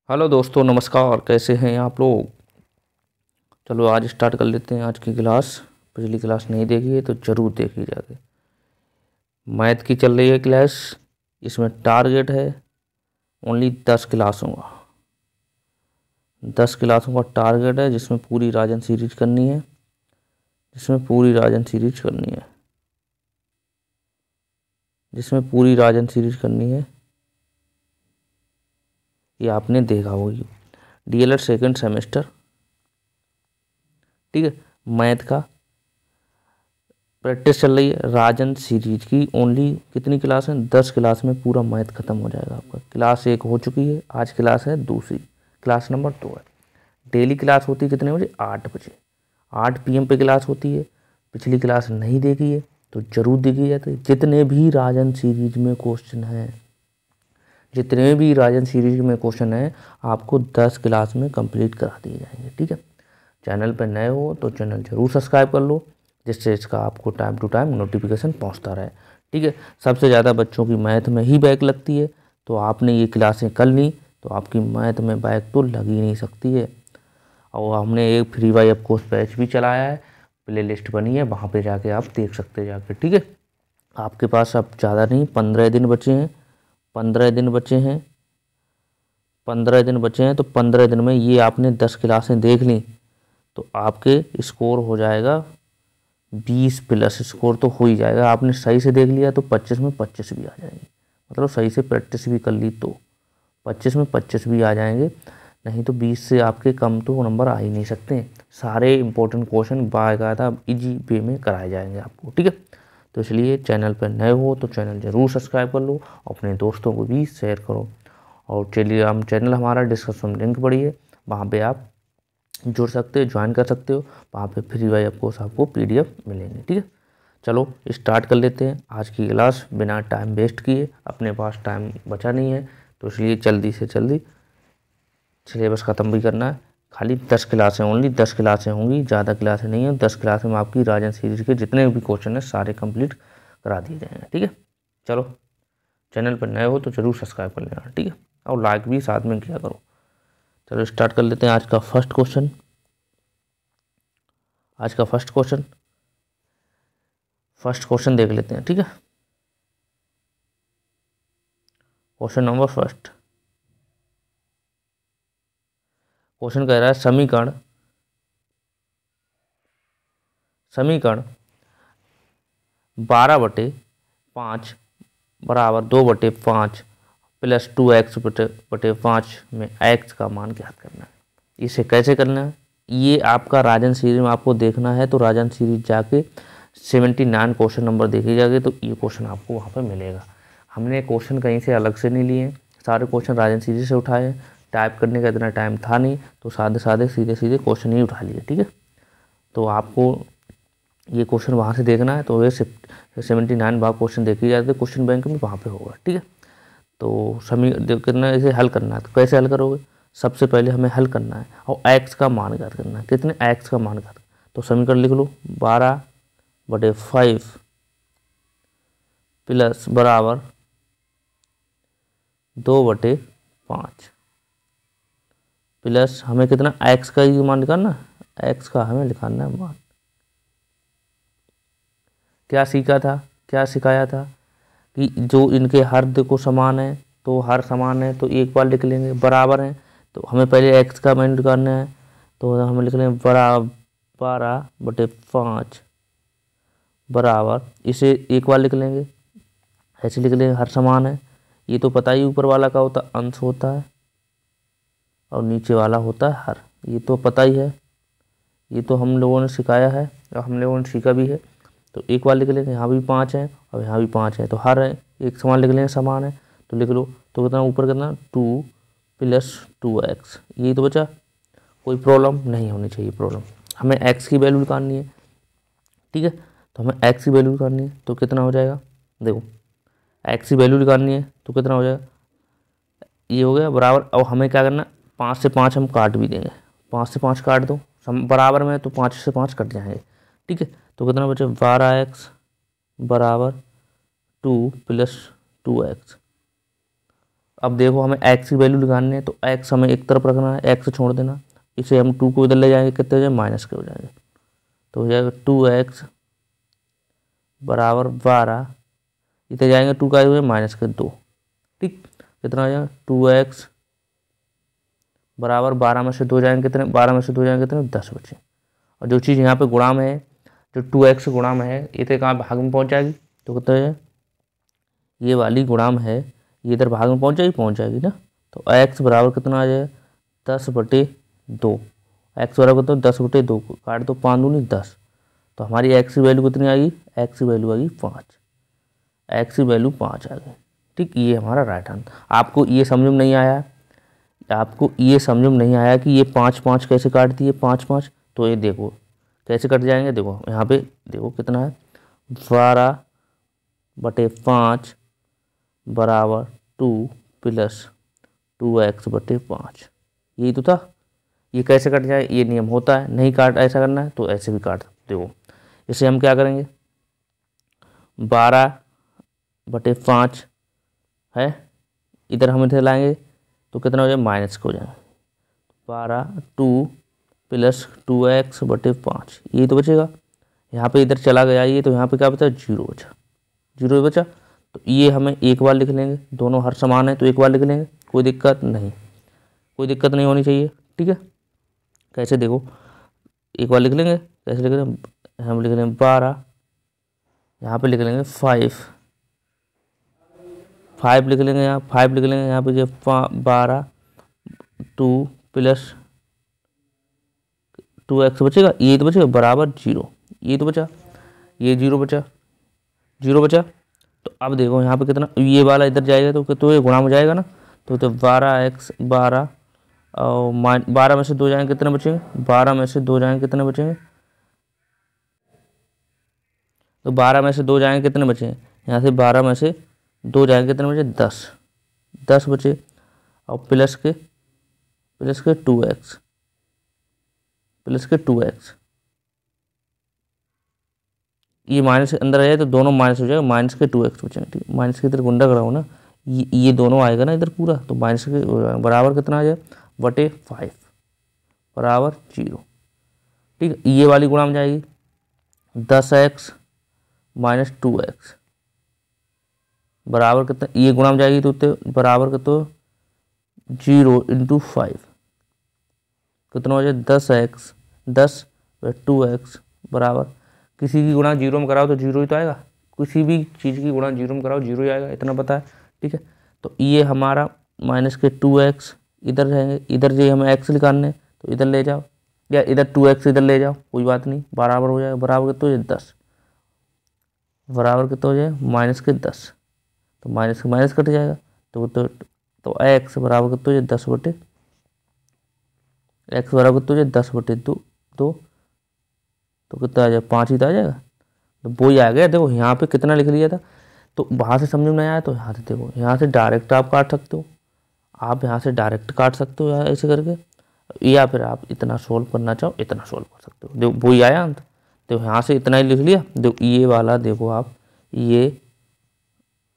Hello दोस्तों, नमस्कार। कैसे हैं आप लोग। चलो आज स्टार्ट कर लेते हैं आज की क्लास। पिछली क्लास नहीं देखी है तो ज़रूर देखी जाके। मैथ की चल रही है क्लास। इसमें टारगेट है ओनली 10 क्लासों का। 10 क्लासों का टारगेट है जिसमें पूरी राजन सीरीज करनी है। जिसमें पूरी राजन सीरीज करनी है जिसमें पूरी राजन सीरीज करनी है। ये आपने देखा होगी। डीएलएड सेकंड सेमेस्टर, ठीक है। मैथ का प्रैक्टिस चल रही है राजन सीरीज की। ओनली कितनी क्लास है? 10 क्लास में पूरा मैथ खत्म हो जाएगा आपका। क्लास 1 हो चुकी है, आज क्लास है दूसरी, क्लास नंबर 2 है। डेली क्लास होती है कितने बजे? 8 बजे, 8 PM पे क्लास होती है। पिछली क्लास नहीं देखी है तो जरूर देखी जाती है। जितने भी राजन सीरीज में क्वेश्चन हैं, जितने भी राजन सीरीज में क्वेश्चन हैं आपको 10 क्लास में कंप्लीट करा दिए जाएंगे, ठीक है। चैनल पर नए हो तो चैनल जरूर सब्सक्राइब कर लो, जिससे इसका आपको टाइम टू टाइम नोटिफिकेशन पहुंचता रहे, ठीक है। सबसे ज़्यादा बच्चों की मैथ में ही बैक लगती है, तो आपने ये क्लासें कर ली तो आपकी मैथ में बैक तो लग ही नहीं सकती है। और हमने एक फ्री वाई एप कोर्स बैच भी चलाया है, प्ले लिस्ट बनी है, वहाँ पे जाके आप देख सकते हैं जाके, ठीक है। आपके पास अब ज़्यादा नहीं, 15 दिन बचे हैं। 15 दिन बचे हैं 15 दिन बचे हैं तो 15 दिन में ये आपने 10 क्लासें देख ली तो आपके स्कोर हो जाएगा 20+ स्कोर तो हो ही जाएगा। आपने सही से देख लिया तो 25 में 25 भी आ जाएंगे। मतलब सही से प्रैक्टिस भी कर ली तो 25 में 25 भी आ जाएंगे। नहीं तो 20 से आपके कम तो नंबर आ ही नहीं सकते। सारे इंपॉर्टेंट क्वेश्चन बाकायदा इजी वे में कराए जाएंगे आपको, ठीक है। तो इसलिए चैनल पर नए हो तो चैनल ज़रूर सब्सक्राइब कर लो, अपने दोस्तों को भी शेयर करो। और टेलीग्राम चैनल हमारा डिस्क्रिप्शन में लिंक पड़ी है, वहाँ पे आप जुड़ सकते हो, ज्वाइन कर सकते हो। वहाँ पे फ्री वाई ऑफ कोर्स आपको PDF मिलेंगे, ठीक है। चलो स्टार्ट कर लेते हैं आज की क्लास बिना टाइम वेस्ट किए। अपने पास टाइम बचा नहीं है तो इसलिए जल्दी से जल्दी सिलेबस ख़त्म भी करना है। खाली 10 क्लासें, ओनली 10 क्लासें होंगी, ज़्यादा क्लासें नहीं है। 10 क्लास में आपकी राजन सीरीज के जितने भी क्वेश्चन हैं सारे कंप्लीट करा दिए जाएंगे, ठीक है। चलो चैनल पर नए हो तो ज़रूर सब्सक्राइब कर लेना, ठीक है। और लाइक भी साथ में किया करो। चलो स्टार्ट कर लेते हैं आज का फर्स्ट क्वेश्चन। फर्स्ट क्वेश्चन देख लेते हैं, ठीक है। Question number first. क्वेश्चन कह रहा है समीकरण 12/5 बराबर 2/5 प्लस 2x बटे 5 में x का मान ज्ञात करना है। इसे कैसे करना है? ये आपका राजन सीरीज में आपको देखना है तो राजन सीरीज जाके 79 क्वेश्चन नंबर देखे जाके तो ये क्वेश्चन आपको वहाँ पे मिलेगा। हमने क्वेश्चन कहीं से अलग से नहीं लिए, सारे क्वेश्चन राजन सीरीज से उठाए। टाइप करने का इतना टाइम था नहीं तो सादे सीधे सीधे क्वेश्चन ही उठा लिए, ठीक है। तो आपको ये क्वेश्चन वहाँ से देखना है तो ये 79 भाग क्वेश्चन देखे जाते हैं क्वेश्चन बैंक में, वहाँ पे होगा, ठीक है। तो करना इसे हल करना है तो कैसे हल करोगे? सबसे पहले हमें हल करना है और x का मान ज्ञात करना है। कितने? x का मान ज्ञात। तो समीकरण लिख लो 12/5 प्लस बराबर 2/5 प्लस हमें कितना x का ही मान निकालना, x का हमें निकालना है मान। क्या सिखाया था कि जो इनके हर देखो समान है तो हर समान है तो एक बार लिख लेंगे, बराबर है तो हमें पहले x का मान निकालना है तो हम लिख लेंगे 12/5 बराबर, इसे एक बार लिख लेंगे, ऐसे लिख लेंगे हर समान है। ये तो पता ही ऊपर वाला का होता अंश होता है और नीचे वाला होता है हर, ये तो पता ही है, ये तो हम लोगों ने सिखाया है और हम लोगों ने सीखा भी है। तो एक बार लिख लेंगे, यहाँ भी 5 है और यहाँ भी 5 है तो हर है एक समान लिख लेंगे, समान है तो लिख लो। तो कितना ऊपर कितना 2 + 2x, ये तो बचा। कोई प्रॉब्लम नहीं होनी चाहिए प्रॉब्लम। हमें x की वैल्यू निकालनी है, ठीक है। तो हमें x की वैल्यू निकालनी है तो कितना हो जाएगा? देखो x की वैल्यू निकालनी है तो कितना हो जाएगा? ये हो गया बराबर। अब हमें क्या करना, 5 से 5 हम काट भी देंगे, 5 से 5 काट दो बराबर में तो 5 से 5 कट जाएंगे, ठीक है। तो कितना बचे 12x बराबर 2 + 2x। अब देखो हमें एक्स की वैल्यू निकालनी है, तो एक्स हमें एक तरफ रखना है, एक्स छोड़ देना। इसे हम 2 को इधर ले जाएंगे, कितने हो जाए माइनस के हो जाएंगे, तो हो जाएगा 2x बराबर 12, इधर जाएंगे 2 का हो जाए माइनस के 2। ठीक, कितना हो जाएगा 2x बराबर 12 में से 2 जाएंगे कितने, 12 में से 2 जाएंगे कितने 10 बचे। और जो चीज़ यहाँ पे गुणा में है, जो 2x गुणा में है, ये तो कहाँ भाग में पहुँच जाएगी, तो कितना है ये वाली गुणा में है, ये इधर भाग में पहुँच जाएगी ना। तो x बराबर कितना आ जाएगा 10/2, एक्स बराबर कितना 10/2 को काट दो, 5 दूनी 10, तो हमारी x की वैल्यू कितनी आएगी, x की वैल्यू आएगी 5, x की वैल्यू 5 आ गई। ठीक, ये हमारा राइट आंसर। आपको ये समझ में नहीं आया, आपको ये समझ में नहीं आया कि ये 5 कैसे काट दिए 5, तो ये देखो कैसे कट जाएंगे। देखो यहाँ पे देखो कितना है 12/5 बराबर 2 + 2x/5, यही तो था। ये कैसे कट जाए, ये नियम होता है, नहीं काट ऐसा करना है तो ऐसे भी काट देखो। इसे हम क्या करेंगे 12/5 है, इधर हम इधर लाएंगे तो कितना हो जाए माइनस को हो जाए 2 + 2x/5, यही तो बचेगा। यहाँ पे इधर चला गया ये, तो यहाँ पे क्या बचा 0 बचा, 0 बचा। तो ये हमें एक बार लिख लेंगे, दोनों हर समान है तो एक बार लिख लेंगे, कोई दिक्कत नहीं, कोई दिक्कत नहीं होनी चाहिए। ठीक है, कैसे देखो एक बार लिख लेंगे, कैसे लिख लेंगे, हम लिख लेंगे 12, यहाँ पे लिख लेंगे 5 लिख लेंगे, यहाँ 5 लिख लेंगे, यहाँ पे जो 12 2 + 2x बचेगा, ये तो बचेगा बराबर 0, ये तो बचा, ये 0 बचा, 0 बचा। तो अब देखो यहाँ पे कितना, ये वाला इधर जाएगा तो ये गुणा में जाएगा ना, तो 12x 12 और 12 में से 2 जाएंगे कितने बचेंगे, 12 में से 2 जाएंगे कितने बचेंगे, तो 12 में से 2 जाएंगे कितने बचेंगे, यहाँ से 12 में से 2 जाएंगे कितने बचे 10 बचे, और प्लस के 2x ये माइनस के अंदर आ जाए तो दोनों माइनस हो जाएगा, माइनस के 2x बचेंगे। ठीक, माइनस के इधर गुंडा करा हो ना, ये दोनों आएगा ना इधर पूरा, तो माइनस के बराबर कितना आ जाए /5 बराबर 0। ठीक है, ये वाली गुणा में जाएगी 10x - 2x बराबर कितना, ये गुणा में जाएगी तो बराबर कितना 0 × 5 कितना हो जाए 10x 10/2x बराबर, किसी की गुणा 0 में कराओ तो 0 ही तो आएगा, किसी भी चीज़ की गुणा 0 में कराओ 0 ही आएगा, इतना पता है। ठीक है, तो ये हमारा माइनस के 2x इधर रहेंगे, इधर जो हमें x निकालने तो इधर ले जाओ, या इधर 2x इधर ले जाओ, कोई बात नहीं, बराबर हो जाएगा, बराबर कितना हो जाए 10, बराबर कितना हो जाए माइनस के 10, तो माइनस के माइनस कट जाएगा, तो x बराबर कितना हो जाए 10/2, x बराबर कितना हो जाए 10/2, तो कितना आ जाएगा 5 ही तो आ जाएगा, तो वो ही आ गया। देखो यहाँ पे कितना लिख लिया था, तो वहाँ से समझ में नहीं आया तो यहाँ से देखो, यहाँ से डायरेक्ट आप काट सकते हो, आप यहाँ से डायरेक्ट काट सकते हो ऐसे करके, या फिर आप इतना सोल्व करना चाहो इतना सोल्व कर सकते हो। देखो वही आया अंत, तो यहाँ से इतना ही लिख लिया। देखो ये वाला देखो आप, ये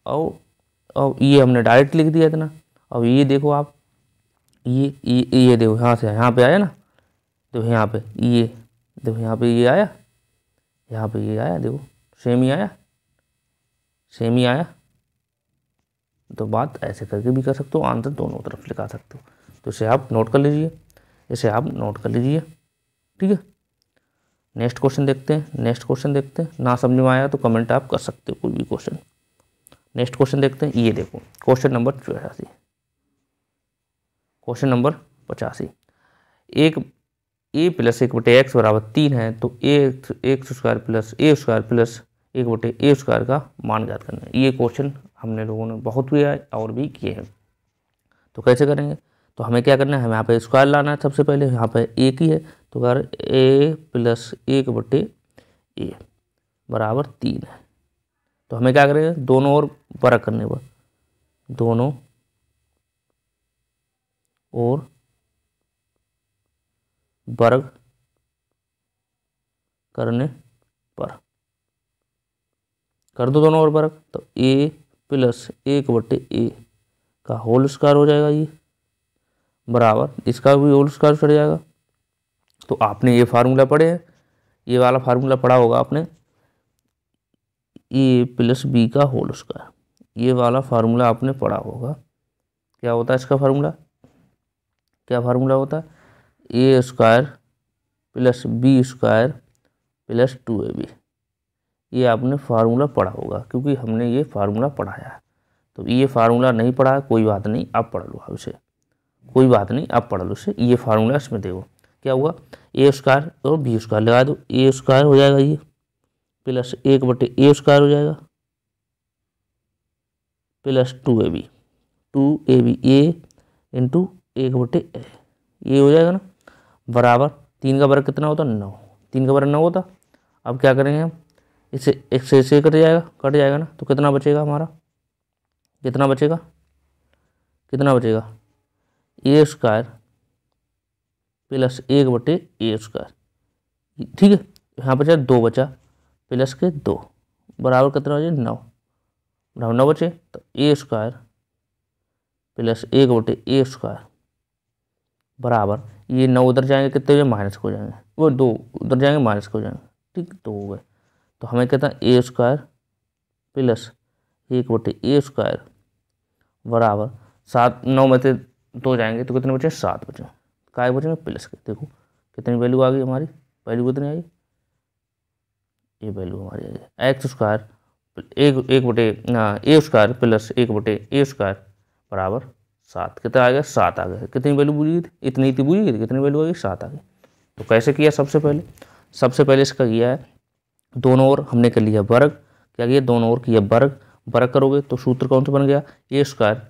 और ये हमने डायरेक्ट लिख दिया इतना। अब ये देखो आप, ये देखो यहाँ से यहाँ पे आया ना, तो यहाँ पे ये देखो, यहाँ पे ये आया, यहाँ पे ये आया, देखो सेम ही आया, सेम ही आया। तो बात ऐसे करके भी कर सकते हो, आंसर दोनों तरफ लिखा सकते हो। तो इसे आप नोट कर लीजिए, इसे आप नोट कर लीजिए। ठीक है, नेक्स्ट क्वेश्चन देखते हैं। ना समझ में आया तो कमेंट आप कर सकते हो कोई भी क्वेश्चन। नेक्स्ट क्वेश्चन देखते हैं, ये देखो क्वेश्चन नंबर 85। क्वेश्चन नंबर 85, एक a + 1/x बराबर 3 है, तो x² + a² + 1/a² का मान ज्ञात करना है। ये क्वेश्चन हमने लोगों ने बहुत भी आए और भी किए हैं। तो कैसे करेंगे, तो हमें क्या करना है, हमें यहाँ पे स्क्वायर लाना है सबसे पहले, यहाँ पे एक ही है, तो अगर a + 1/a बराबर 3 है, तो हमें क्या करेंगे दोनों ओर वर्ग करने पर, दोनों और वर्ग करने पर कर दो दोनों ओर वर्ग, तो a + 1/a का होल स्क्वायर हो जाएगा ये, बराबर इसका भी होल स्क्वायर चढ़ जाएगा। तो आपने ये फार्मूला पढ़े हैं, ये वाला फार्मूला पढ़ा होगा आपने, ए प्लस बी का होल स्क्वायर, ये वाला फार्मूला आपने पढ़ा होगा। क्या होता है इसका फार्मूला, क्या फार्मूला होता है, A square plus B square plus 2ab। ये आपने फार्मूला पढ़ा होगा क्योंकि हमने ये फार्मूला पढ़ाया है। तो ये फार्मूला नहीं पढ़ा है कोई बात नहीं, आप पढ़ लो उसे, कोई बात नहीं आप पढ़ लो उसे। ये फार्मूला इसमें देखो क्या हुआ, ए स्क्वायर और बी स्क्वायर लगा दो, ए स्क्वायर हो जाएगा ये प्लस 1/a स्क्वायर हो जाएगा प्लस 2ab, 2ab ए इंटू 1/a, ये हो जाएगा ना, बराबर 3 का वर्ग कितना होता, 9, 3 का वर्ग 9 होता। अब क्या करेंगे हम, इससे एक से कट जाएगा ना, तो कितना बचेगा हमारा, कितना बचेगा, कितना बचेगा, ए स्क्वायर प्लस 1/a स्क्वायर, ठीक है। यहाँ बचा 2 बचा प्लस के 2 बराबर कितना हो जाए 9, बराबर 9 बचे। तो ए स्क्वायर प्लस 1/a स्क्वायर बराबर, ये 9 उधर जाएंगे कितने हो जाए माइनस हो जाएंगे, वो 2 उधर जाएंगे माइनस हो जाएंगे, ठीक, 2 हो गए। तो हमें कहता है A square plus 1/a square बराबर 7, 9 में से 2 जाएंगे तो कितने बचे, 7 बचे, काय बचेंगे प्लस के, देखो कितनी वैल्यू आ गई हमारी, वैल्यू कितनी आई, ये वैल्यू हमारी आई एक्स स्क्वायर ए स्क्वायर प्लस 1/a स्क्वायर बराबर 7, कितना आ गया, 7 आ गया। कितनी वैल्यू पूछी थी, इतनी थी पूछी थी, कितनी वैल्यू आ गई, 7 आ गई। तो कैसे किया, सबसे पहले इसका किया है दोनों ओर हमने कर लिया वर्ग, क्या किया दोनों ओर किया वर्ग, वर्ग करोगे तो सूत्र कौन सा बन गया, A square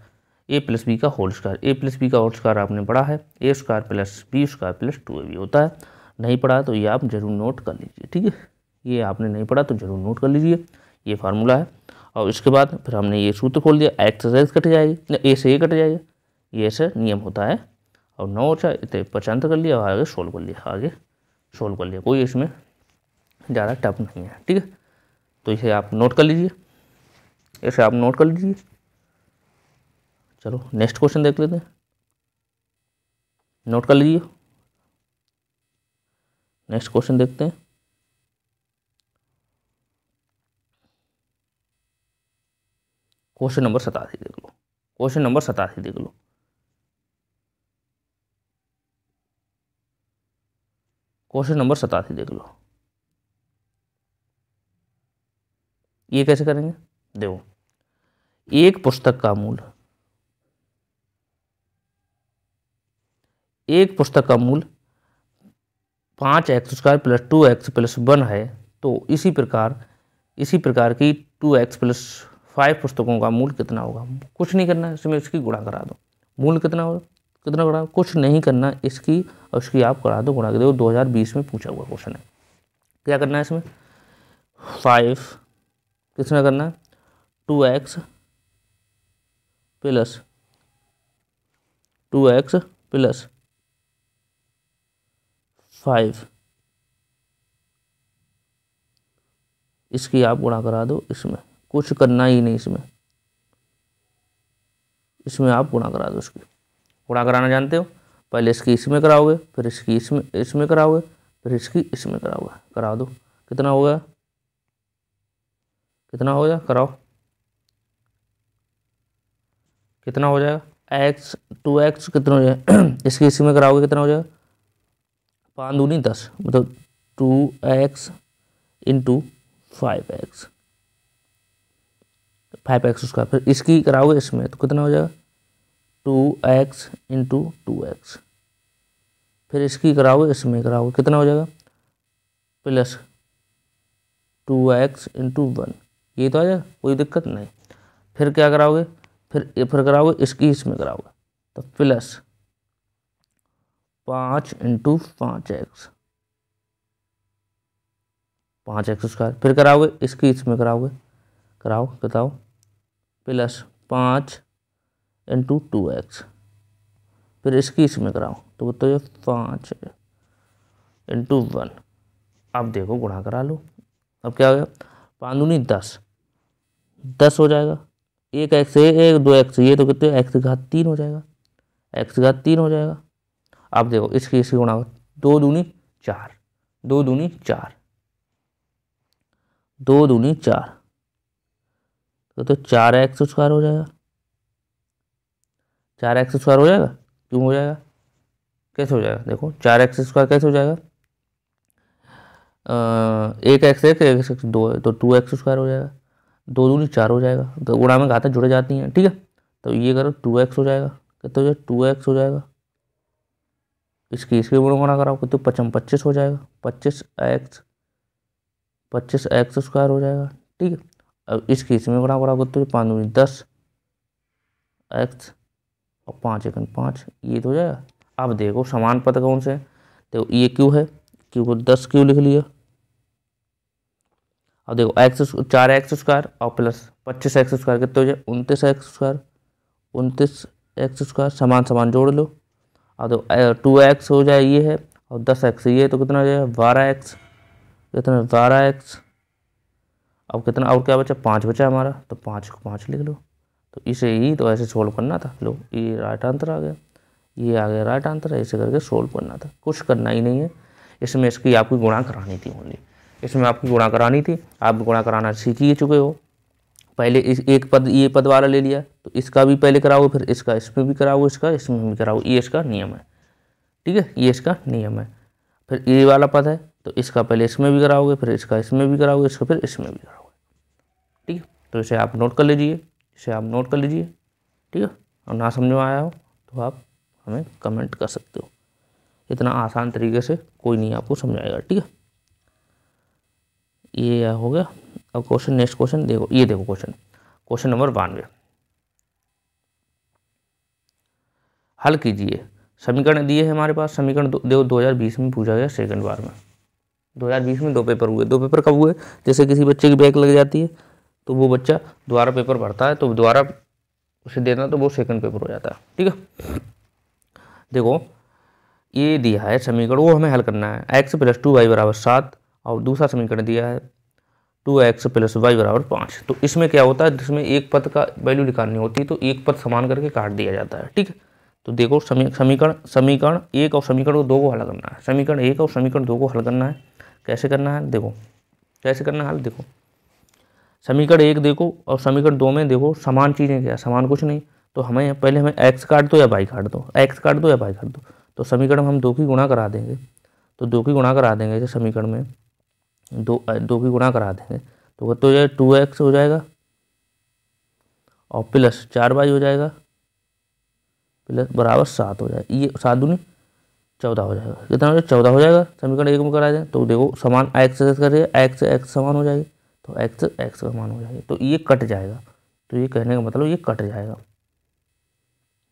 A plus B का whole square, A plus B का होल स्क्वायर आपने पढ़ा है, A square plus B square plus 2ab होता है। नहीं पढ़ा तो ये आप जरूर नोट कर लीजिए, ठीक है, ये आपने नहीं पढ़ा तो जरूर नोट कर लीजिए, ये फार्मूला है। और इसके बाद फिर हमने ये सूत्र खोल दिया, एक्स कट जाएगी, ए से ए कट जाएगा, ये ऐसे नियम होता है। और 9 अच्छा इतने 95 कर लिया, आगे सोल्व कर लिया, आगे सोल्व कर लिया, कोई इसमें ज़्यादा टफ नहीं है, ठीक है। तो इसे आप नोट कर लीजिए, इसे आप नोट कर लीजिए। चलो नेक्स्ट क्वेश्चन देख लेते हैं, नोट कर लीजिए, नेक्स्ट क्वेश्चन देखते हैं। क्वेश्चन नंबर 87 देख लो, क्वेश्चन नंबर 87 देख लो। क्वेश्चन नंबर 87 देख लो, ये कैसे करेंगे, देखो एक पुस्तक का मूल्य, एक पुस्तक का मूल्य 5x square plus 2x plus 1 है, तो इसी प्रकार की 2x प्लस 5 पुस्तकों का मूल्य कितना होगा। कुछ नहीं करना, इसमें इसकी गुणा करा दो, मूल्य कितना होगा, कितना गुणा, कुछ नहीं करना, इसकी और इसकी आप करा दो गुणा, देखो 2020 में पूछा हुआ क्वेश्चन है। क्या करना है इसमें, 5 कितना करना है, 2x प्लस 5, इसकी आप गुणा करा दो, इसमें कुछ करना ही नहीं, इसमें आप गुणा करा दो, इसकी गुणा कराना जानते हो, पहले इसकी इसमें कराओगे, फिर इसकी इसमें कराओगे, फिर इसकी इसमें कराओगे, करा दो, कितना हो गया, कितना हो गया, कराओ, कितना हो जाएगा, x 2x कितना हो जाएगा, इसकी इसमें कराओगे कितना हो जाएगा, 5 दूनी 10, मतलब 2x इंटू 5x स्क्वायर, फिर इसकी कराओगे इसमें तो कितना हो जाएगा, 2x इंटू 2x, फिर इसकी कराओगे इसमें कराओगे कितना हो जाएगा, प्लस 2x इंटू 1, ये तो आ जाएगा, कोई दिक्कत नहीं। फिर क्या कराओगे, फिर कराओगे इसकी इसमें कराओगे, तो प्लस 5 इंटू 5x स्क्वायर, फिर कराओगे इसकी इसमें कराओगे, कराओ बताओ, प्लस 5 इंटू 2x, फिर इसकी इसमें कराओ तो बताओ 5 इंटू 1। अब देखो गुणा करा लो, अब क्या हो गया, 5 दूनी 10 हो जाएगा, एक एक्स है, एक 2x, ये तो कितने एक्स की घात 3 हो जाएगा, एक्स की घात 3 हो जाएगा। अब देखो इसकी गुणा, 2 दूनी 4, 2 दूनी 4, 2 दूनी 4, तो 4x² हो जाएगा, 4x² हो जाएगा। क्यों हो जाएगा, कैसे हो जाएगा, देखो 4x² कैसे हो जाएगा, एक एक्स एक एक्स 2 है तो 2x² हो जाएगा, 2 दूनी 4 हो जाएगा, तो गुणा में घातें जुड़ जाती हैं, ठीक है। तो ये करो 2x हो जाएगा, कितना हो जाएगा 2x हो जाएगा, इसकी गुणा कराओ कितने 25 हो जाएगा, 25x² हो जाएगा, ठीक है। अब इसकी इसमें गुणा कराओ कितने 5 दूनी 10 x और 5 1 5, ये तो हो जाएगा। अब देखो समान पद कौन से हैं, देखो ये क्यू है, क्यू को 10 क्यू लिख लिया। अब देखो x 4x² और प्लस 25x² कितने हो जाए 29x², 29x² समान समान जोड़ लो। अब देखो 2x हो जाए ये है और 10x ये, तो कितना हो जाएगा 12x, कितना 12x। अब कितना और क्या बचा 5 बचा हमारा, तो 5 को 5 लिख लो। तो इसे ही तो ऐसे सोल्व करना था, लो ये राइट आंसर आ गया, ये आ गया राइट आंसर, ऐसे करके सोल्व करना था, कुछ करना ही नहीं है। इसमें इसकी आपकी गुणा करानी थी ओनली, इसमें आपकी गुणा करानी थी, आप गुणा कराना सीख ही चुके हो। पहले इस एक पद ये पद वाला ले लिया, तो इसका भी पहले कराओ, फिर इसका इसमें भी कराओ, इसका इसमें भी कराओ, ये इसका नियम है, ठीक है, ये इसका नियम है। फिर ये वाला पद है तो इसका पहले इसमें भी कराओगे, फिर इसका इसमें भी कराओगे, इसका फिर इसमें भी कराओगे, ठीक है। तो इसे आप नोट कर लीजिए, इसे आप नोट कर लीजिए, ठीक है। और ना समझ में आया हो तो आप हमें कमेंट कर सकते हो, इतना आसान तरीके से कोई नहीं आपको समझाएगा, ठीक है। ये हो गया। अब क्वेश्चन, नेक्स्ट क्वेश्चन देखो, ये देखो क्वेश्चन नंबर 92, हल कीजिए। समीकरण दिए है हमारे पास, समीकरण देखो 2020 में पूछा गया, सेकंड बार में 2020 में 2 पेपर हुए, 2 पेपर कब हुए, जैसे किसी बच्चे की बैक लग जाती है तो वो बच्चा दोबारा पेपर भरता है, तो दोबारा उसे देना, तो वो सेकंड पेपर हो जाता है, ठीक है। देखो ये दिया है समीकरण, वो हमें हल करना है, x + 2y = 7, और दूसरा समीकरण दिया है 2x + y = 5। तो इसमें क्या होता है, जिसमें एक पद का वैल्यू निकालनी होती है तो एक पद समान करके काट दिया जाता है, ठीक है। तो देखो समीकरण 1 और समीकरण 2 को हल करना है, समीकरण 1 और समीकरण 2 को हल करना है। कैसे करना है, देखो कैसे करना है हल, देखो समीकरण 1 देखो और समीकरण 2 में देखो समान चीज़ें क्या, समान कुछ नहीं, तो हमें पहले हमें x काट दो या y काट दो, x काट दो या y काट दो। तो समीकरण हम 2 की गुणा करा देंगे, तो 2 की गुणा करा देंगे, जैसे समीकरण में 2 की गुणा करा देंगे, तो तो जाए 2x हो जाएगा और प्लस 4y हो जाएगा, प्लस बराबर 7 हो जाएगा, ये 7 दूनी 14 हो जाएगा, कितना हो जाएगा 14 हो जाएगा। समीकरण 1 में करा दें तो देखो समान x करिए, x समान हो जाएगी, तो x समान हो जाएगी, तो ये कट जाएगा। तो ये कहने का मतलब ये कट जाएगा,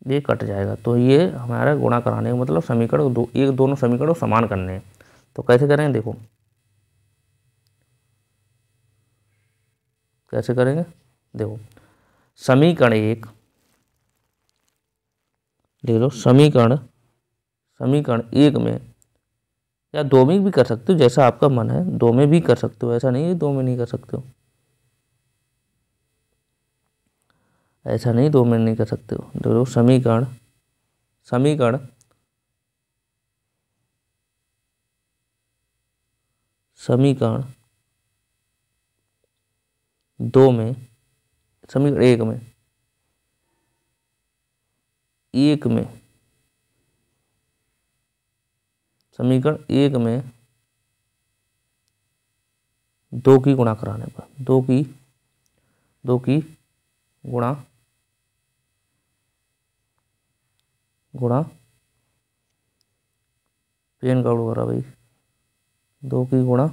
ये कट जाएगा। तो ये हमारा गुणा कराने का मतलब समीकरण दोनों समीकरण समान करने हैं। तो कैसे करेंगे, देखो कैसे करेंगे, देखो समीकरण 1 देख लो, समीकरण 1 में या 2 में भी कर सकते हो, जैसा आपका मन है 2 में भी कर सकते हो, ऐसा नहीं है 2 में नहीं कर सकते हो, ऐसा नहीं 2 में नहीं कर सकते हो। देखो समीकरण 2 में, समीकरण 1 में समीकरण 1 में 2 की गुणा कराने पर, 2 की गुणा पेन का उड़ करा भाई, 2 की गुणा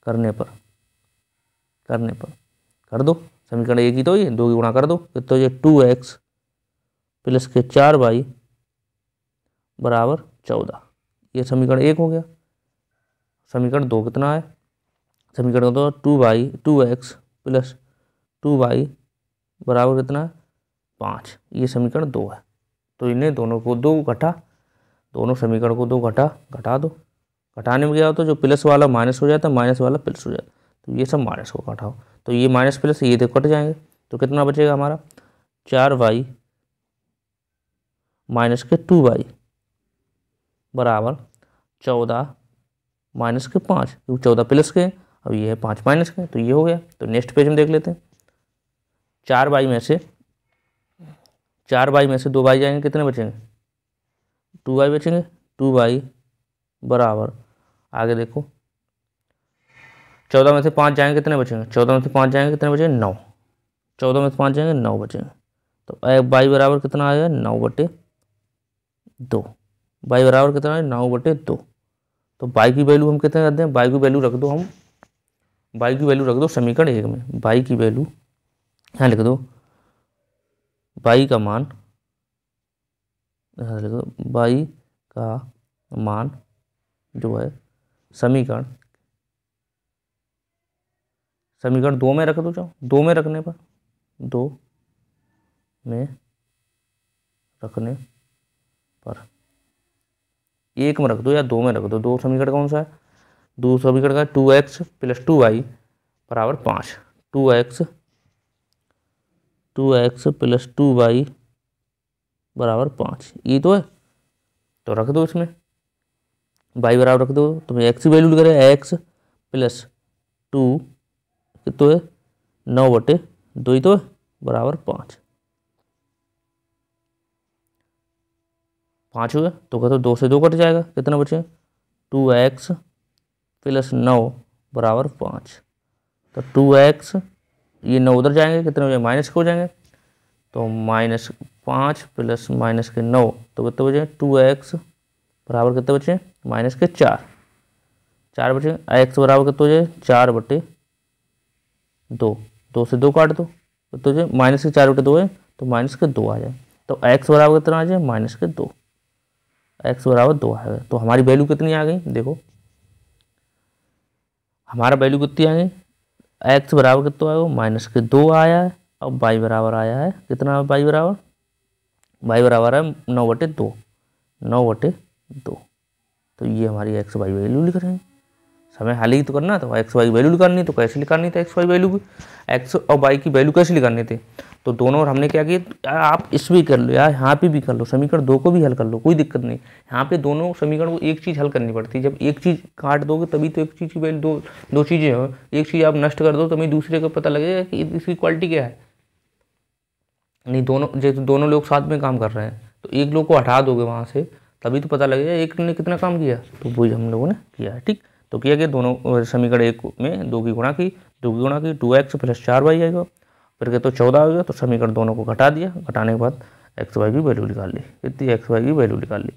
करने पर कर दो, समीकरण 1 ही तो ये 2 की गुणा कर दो, तो ये 2x + 4y = 14, ये समीकरण 1 हो गया। समीकरण 2 कितना है, समीकरण 2 2x + 2y बराबर कितना है 5, ये समीकरण 2 है। तो इन्हें दोनों को 2 घटा, दोनों समीकरण को 2 घटा दो, घटाने में क्या होता है, जो प्लस वाला माइनस हो जाता है, माइनस वाला प्लस हो जाता है, तो ये सब माइनस को घटाओ, तो ये माइनस प्लस ये तो कट जाएंगे, तो कितना बचेगा हमारा 4y माइनस के 2y बराबर 14 माइनस के 5, क्योंकि 14 प्लस के अब ये है 5 माइनस के, तो ये हो गया। तो नेक्स्ट पेज हम देख लेते हैं। 4y में से 2y जाएंगे, कितने बचेंगे 2y बचेंगे। 2y बराबर आगे देखो 14 में से 5 जाएंगे, कितने बचेंगे 14 में से 5 जाएंगे, कितने बचेंगे 9। 14 में से 5 जाएंगे 9 बचेंगे। तो y बराबर कितना आएगा 9/2। y बराबर कितना है 9/2। तो y की वैल्यू हम कितने करते हैं, y की वैल्यू रख दो, हम y की वैल्यू रख दो समीकरण 1 में। y की वैल्यू यहाँ लिख दो, y का मान यहाँ लिख दो, y का मान जो है समीकरण 2 में रख दो। जाओ 2 में रखने पर 2 में रखने पर 1 में रख दो या 2 में रख दो। 2 समीकरण कौन सा है, 2 समीकरण का 2x प्लस 2y बराबर 5। 2x प्लस 2y बराबर 5 ये तो है, तो रख दो इसमें y बराबर रख दो। तो मैं x की वैल्यू लिख रहे हैं, x प्लस 2 तो है 9/2 ही तो है बराबर 5 हुआ। तो कहते 2 से 2 कट जाएगा, कितना बचे 2x प्लस 9 बराबर 5। तो 2x ये 9 उधर जाएंगे, कितने हो जाएंगे माइनस के हो जाएंगे। तो -5 प्लस माइनस के 9 तो कितने बचे 2x बराबर कितने बचे माइनस के 4 बचे। x बराबर कितने हो जाए 4/2। 2 से 2 काट दो तो जो माइनस के 4/2 है तो माइनस के 2 आ जाए। तो x बराबर कितना आ जाए माइनस के 2, x बराबर 2 आएगा। तो हमारी वैल्यू कितनी आ गई, देखो हमारा वैल्यू कितनी आ गई, x बराबर कितना आया माइनस के 2 आया है। अब y बराबर आया है कितना, y बराबर है 9/2। तो ये हमारी x y वैल्यू लिख रहे हैं। हमें हाल ही तो करना था, एक्स वाई वैल्यू निकालनी, तो कैसे निकालनी थी एक्स वाई वैल्यू की, एक्स और वाई की वैल्यू कैसे निकालनी थी। तो दोनों और हमने क्या किया, आप इस भी कर लो यार, यहाँ पे भी कर लो, समीकरण 2 को भी हल कर लो, कोई दिक्कत नहीं। यहाँ पे दोनों समीकरण को एक चीज़ हल करनी पड़ती है, जब एक चीज़ काट दोगे तभी तो एक चीज़ की वैल्यू, दो चीज़ें हो, एक चीज़ आप नष्ट कर दो तभी दूसरे को पता लगेगा कि इसकी क्वालिटी क्या है। नहीं दोनों जैसे दोनों लोग साथ में काम कर रहे हैं तो एक लोग को हटा दोगे वहाँ से तभी तो पता लगेगा एक ने कितना काम किया। तो वही हम लोगों ने किया है, ठीक। तो किया कि दोनों समीकरण 1 में 2 की गुणा की 2x प्लस 4y आएगा, फिर के तो 14 आ गया। तो समीकरण दोनों को घटा दिया, घटाने के बाद एक्स वाई की वैल्यू निकाल ली, कितनी एक्स वाई की वैल्यू निकाल ली,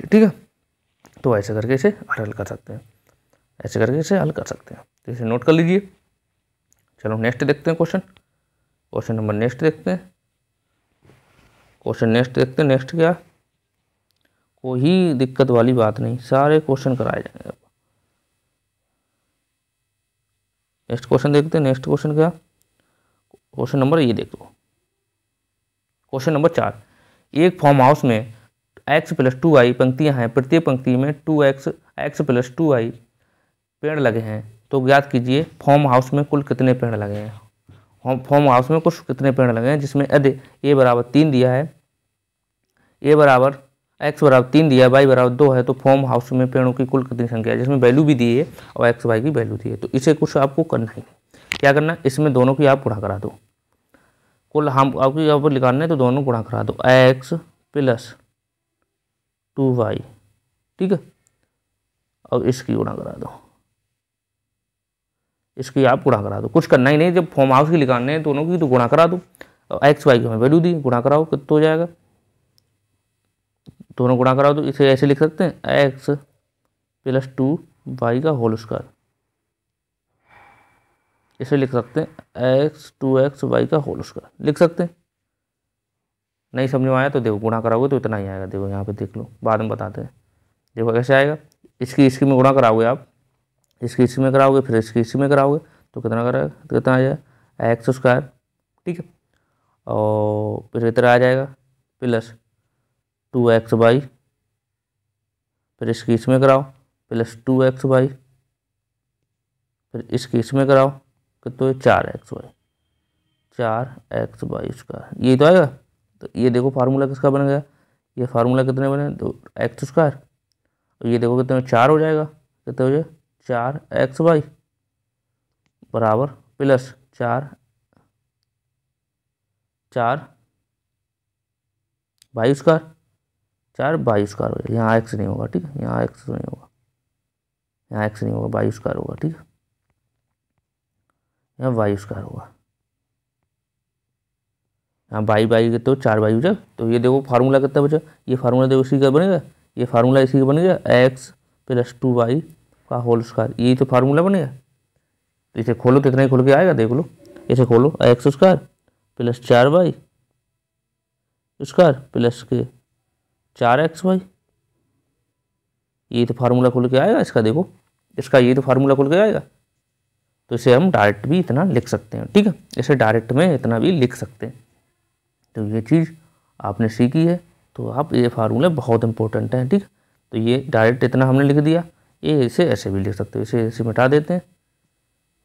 ठीक है। तो ऐसे करके इसे हल कर सकते हैं, ऐसे करके इसे हल कर सकते हैं। तो इसे नोट कर लीजिए। चलो नेक्स्ट देखते हैं क्वेश्चन नंबर नेक्स्ट देखते हैं। नेक्स्ट क्या, कोई दिक्कत वाली बात नहीं, सारे क्वेश्चन कराए जाएंगे। नेक्स्ट क्वेश्चन देखते हैं। नेक्स्ट क्वेश्चन क्या, क्वेश्चन नंबर ये देखो, क्वेश्चन नंबर 4। एक फार्म हाउस में x प्लस 2y पंक्तियां हैं, प्रत्येक पंक्ति में 2x प्लस 2y पेड़ लगे हैं। तो ज्ञात कीजिए फार्म हाउस में कुल कितने पेड़ लगे हैं। फार्म हाउस में कुछ कितने पेड़ लगे हैं, जिसमें यदि a बराबर 3 दिया है, a बराबर x बराबर 3 दिया है, y बराबर 2 है, तो फार्म हाउस में पेड़ों की कुल कितनी संख्या है, जिसमें वैल्यू भी दी है और x y की वैल्यू दी है। तो इसे कुछ आपको करना है, क्या करना है, इसमें दोनों की आप गुणा करा दो, कुल हम आपको यहाँ पर निकालना है तो दोनों गुणा करा दो, x प्लस 2y, ठीक है। और इसकी गुणा करा दो, इसकी आप गुणा करा दो, कुछ करना ही नहीं, जब फार्म हाउस की निकालने हैं दोनों की तो गुणा करा दो। और एक्स वाई की हमें वैल्यू दी, गुणा कराओ कितना हो जाएगा, दोनों गुणा कराओ। तो इसे ऐसे लिख सकते हैं एक्स प्लस 2y का होल स्क्वायर, इसे लिख सकते हैं x 2x y का होल स्क्वायर लिख सकते हैं। नहीं समझ में आया तो देखो गुणा कराओगे तो इतना ही आएगा, देखो यहाँ पे देख लो, बाद में बताते हैं। देखो कैसे आएगा, इसकी में गुणा कराओगे आप, इसकी में कराओगे, फिर इसकी में कराओगे तो कितना कराएगा, कितना आ जाएगा एक्स स्क्वायर, ठीक है। और फिर इतना आ जाएगा प्लस 2xy, फिर इसकी इसमें कराओ प्लस 2xy, फिर इसकी इसमें कराओ कितना है 4x/y, 4x/y², ये तो आएगा। तो ये देखो फार्मूला किसका बन गया, ये फार्मूला कितने बने, तो x², और ये देखो कितने 4 हो जाएगा, कितने हो जाए 4x/y बराबर प्लस 4y², 4y² हो जाएगा। यहाँ x नहीं होगा, ठीक है, यहाँ x नहीं होगा, यहाँ x नहीं होगा, y² होगा, ठीक है, यहाँ y² होगा, यहाँ बाई के तो 4y हो जाए। तो ये देखो फार्मूला कितना बचा, ये फार्मूला देखो इसी का बनेगा, ये फार्मूला इसी का बनेगा x + 2y का होल स्क्वायर, यही तो फार्मूला बनेगा। तो इसे खोलो तो इतना ही खोल के आएगा, देख लो, इसे खोलो x² + 4y² प्लस के 4xy, ये तो फार्मूला खुल के आएगा इसका, देखो इसका ये तो फार्मूला खुल के आएगा। तो इसे हम डायरेक्ट भी इतना लिख सकते हैं, ठीक है, इसे डायरेक्ट में इतना भी लिख सकते हैं। तो ये चीज़ आपने सीखी है, तो आप ये फार्मूले बहुत इंपॉर्टेंट हैं, ठीक है। तो ये डायरेक्ट इतना हमने लिख दिया, ये इसे ऐसे भी लिख सकते हो, इसे ऐसे मिटा देते हैं,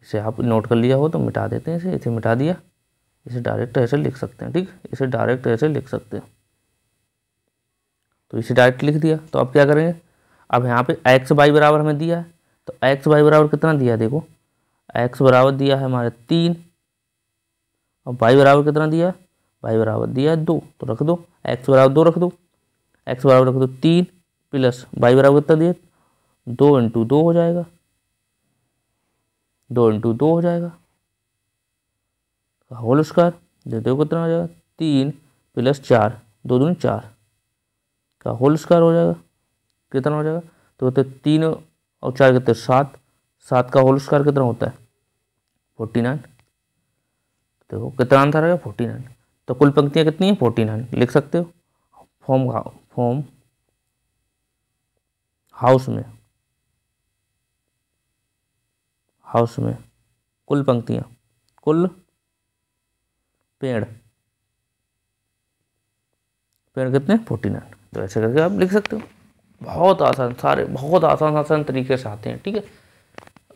इसे आप नोट कर लिया हो तो मिटा देते हैं, इसे मिटा दिया, इसे डायरेक्ट ऐसे लिख सकते हैं, ठीक है, इसे डायरेक्ट ऐसे लिख सकते हैं। तो इसे डायरेक्ट लिख दिया, तो अब क्या करेंगे, अब यहाँ पे x/y बराबर हमें दिया है, तो x/y बराबर कितना दिया है, देखो x बराबर दिया है हमारे 3, और y बराबर कितना दिया है, y बराबर दिया है 2, तो रख दो x बराबर 2 रख दो, x बराबर रख दो 3 प्लस y बराबर कितना दिया 2 × 2 हो जाएगा, 2 × 2 हो जाएगा होल स्क्वायर, देखो कितना हो जाएगा 3 + 4, 2 दूनी 4 का होल स्क्वायर हो जाएगा, कितना हो जाएगा, तो 3 और 4 कितने 7, 7 का होल स्क्वायर कितना होता है 49, देखो कितना आंसर आएगा 49। तो कुल पंक्तियाँ कितनी हैं 49 लिख सकते हो। फॉर्म हाउस में कुल पंक्तियाँ, कुल पेड़ कितने 49, तो ऐसे करके आप लिख सकते हो। बहुत आसान, सारे बहुत आसान तरीके से आते हैं, ठीक है,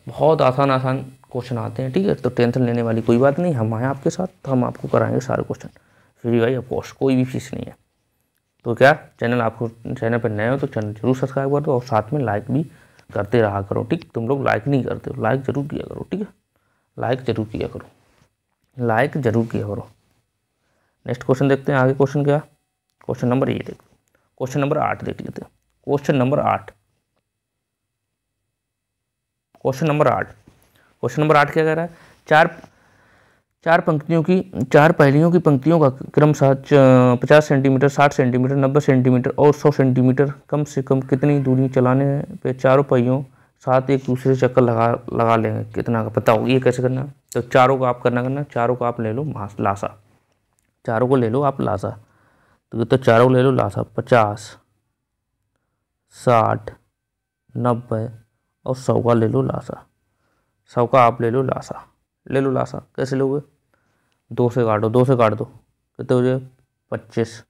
बहुत आसान क्वेश्चन आते हैं, ठीक है। तो टेंशन लेने वाली कोई बात नहीं, हम आए आपके साथ, तो हम आपको कराएंगे सारे क्वेश्चन फ्री भाई, ऑफ कोर्स, कोई भी फीस नहीं है। तो क्या चैनल पर नए हो तो चैनल जरूर सब्सक्राइब कर दो, और साथ में लाइक भी करते रहा करो, ठीक, तुम लोग लाइक नहीं करते हो, लाइक जरूर किया करो, ठीक है, लाइक जरूर किया करो। नेक्स्ट क्वेश्चन देखते हैं, आगे क्वेश्चन क्या, क्वेश्चन नंबर 8 देख, क्वेश्चन नंबर 8 देख लेते हैं। क्वेश्चन नंबर 8 क्या कह रहा है, चार पहेलियों की पंक्तियों का क्रमशः 50 सेंटीमीटर, 60 सेंटीमीटर, 90 सेंटीमीटर और 100 सेंटीमीटर कम से कम कितनी दूरी चलाने पे चारों पहियों साथ एक दूसरे चक्कर लगा लेंगे, कितना का बताओ, ये कैसे करना है। तो चारों को आप चारों को आप ले लो लासा, चारों को ले लो आप लासा, तो चारों को ले लो लासा 50, 60, 90 और 100 का ले लो लासा, 100 का आप ले लो लासा, कैसे लोगे, 2 से काट दो, कितने हो जाए 25,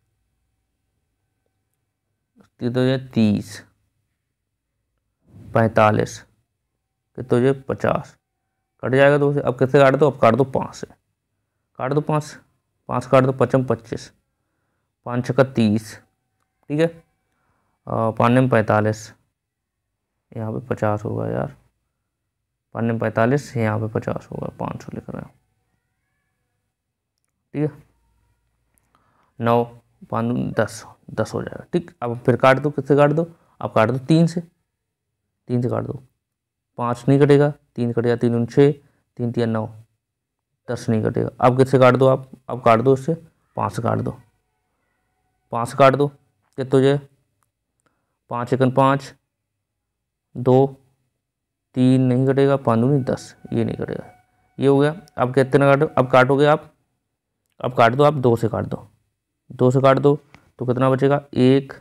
कितने हो जाए 30, 45, कितने हो जाए 50, कट जाएगा 2 से। अब कितने काट दो, अब काट दो 5 से, काट दो 5 काट दो 5 25, 5 छक्का 30, ठीक है, 5 में 45, यहाँ पे 50 होगा यार, 5 में 45, यहाँ पे 50 होगा, 500 लिख रहा है, ठीक है, 9 5 10 हो जाएगा, ठीक। अब फिर काट दो, किससे काट दो, अब काट दो 3 से काट दो, 5 नहीं कटेगा, 3 कटेगा, 3 दूनी 6, 3 तिया 9, 10 नहीं कटेगा। अब किससे काट दो, आप अब काट दो इससे 5 से काट दो, 5 से काट दो, कितने हो जाए 5 एकन 5, 2 3 नहीं कटेगा, 5 दूनी 10, ये नहीं कटेगा, ये हो गया। अब कितने काटो, अब काटोगे आप, अब काट दो आप 2 से काट दो, 2 से काट दो तो कितना बचेगा 1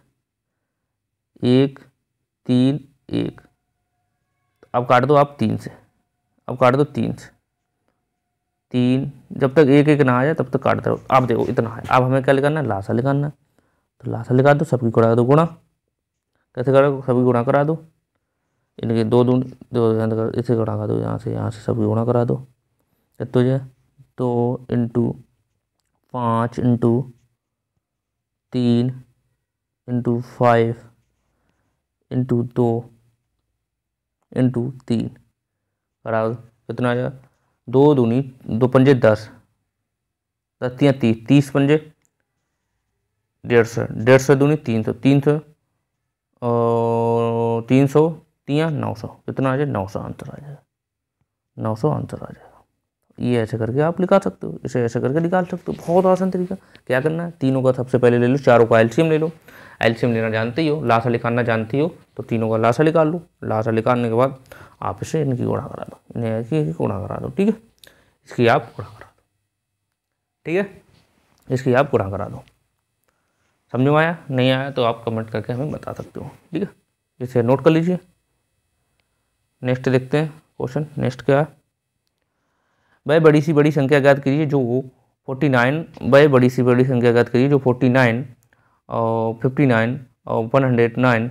1 3 1, अब काट दो आप 3 से, अब काट दो 3 से, 3 जब तक 1 1 ना आ जाए तब तक काटते रहो। अब देखो इतना है, अब हमें क्या लिखाना है, लासा लिखाना है, तो लासा लिखा दो, सबकी करा दो गुणा, कैसे करो, सभी गुणा करा दो, इनके 2 इसे गुणा करा दो, यहाँ से सबकी गुणा करा दो, कितना हो जाए 2 into 5 into 3 into 5 into 2 into 3 बराबर कितना आ जाएगा 2 दूनी 2 पंजे 10, 10 तियाँ 30, 30 पंजे 150, 150 दूनी 300, 300 और 300 तियाँ 900, कितना आ जाए 900 आंसर आ जाएगा, 900 आंसर आ जाएगा। ये ऐसे करके आप निकाल सकते हो, इसे ऐसे करके निकाल सकते हो, बहुत आसान तरीका। क्या करना है, तीनों का सबसे पहले ले लो, चारों का एलसीएम ले लो, एलसीएम लेना जानते ही हो, लासा निकालना जानती हो, तो तीनों का लासा निकाल लो। लासा निकालने के बाद आप इसे इनकी गुणा करा दो, इन्हें गुणा करा दो, ठीक है, इसकी आप गुणा करा दो, ठीक है, इसकी आप गुणा करा दो। समझ में आया? नहीं आया तो आप कमेंट करके हमें बता सकते हो, ठीक है, इसे नोट कर लीजिए। नेक्स्ट देखते हैं क्वेश्चन। नेक्स्ट क्या है, वह बड़ी सी बड़ी संख्या ज्ञात कीजिए जो 49, वह बड़ी सी बड़ी संख्या ज्ञात कीजिए जो 49 और 59 और 109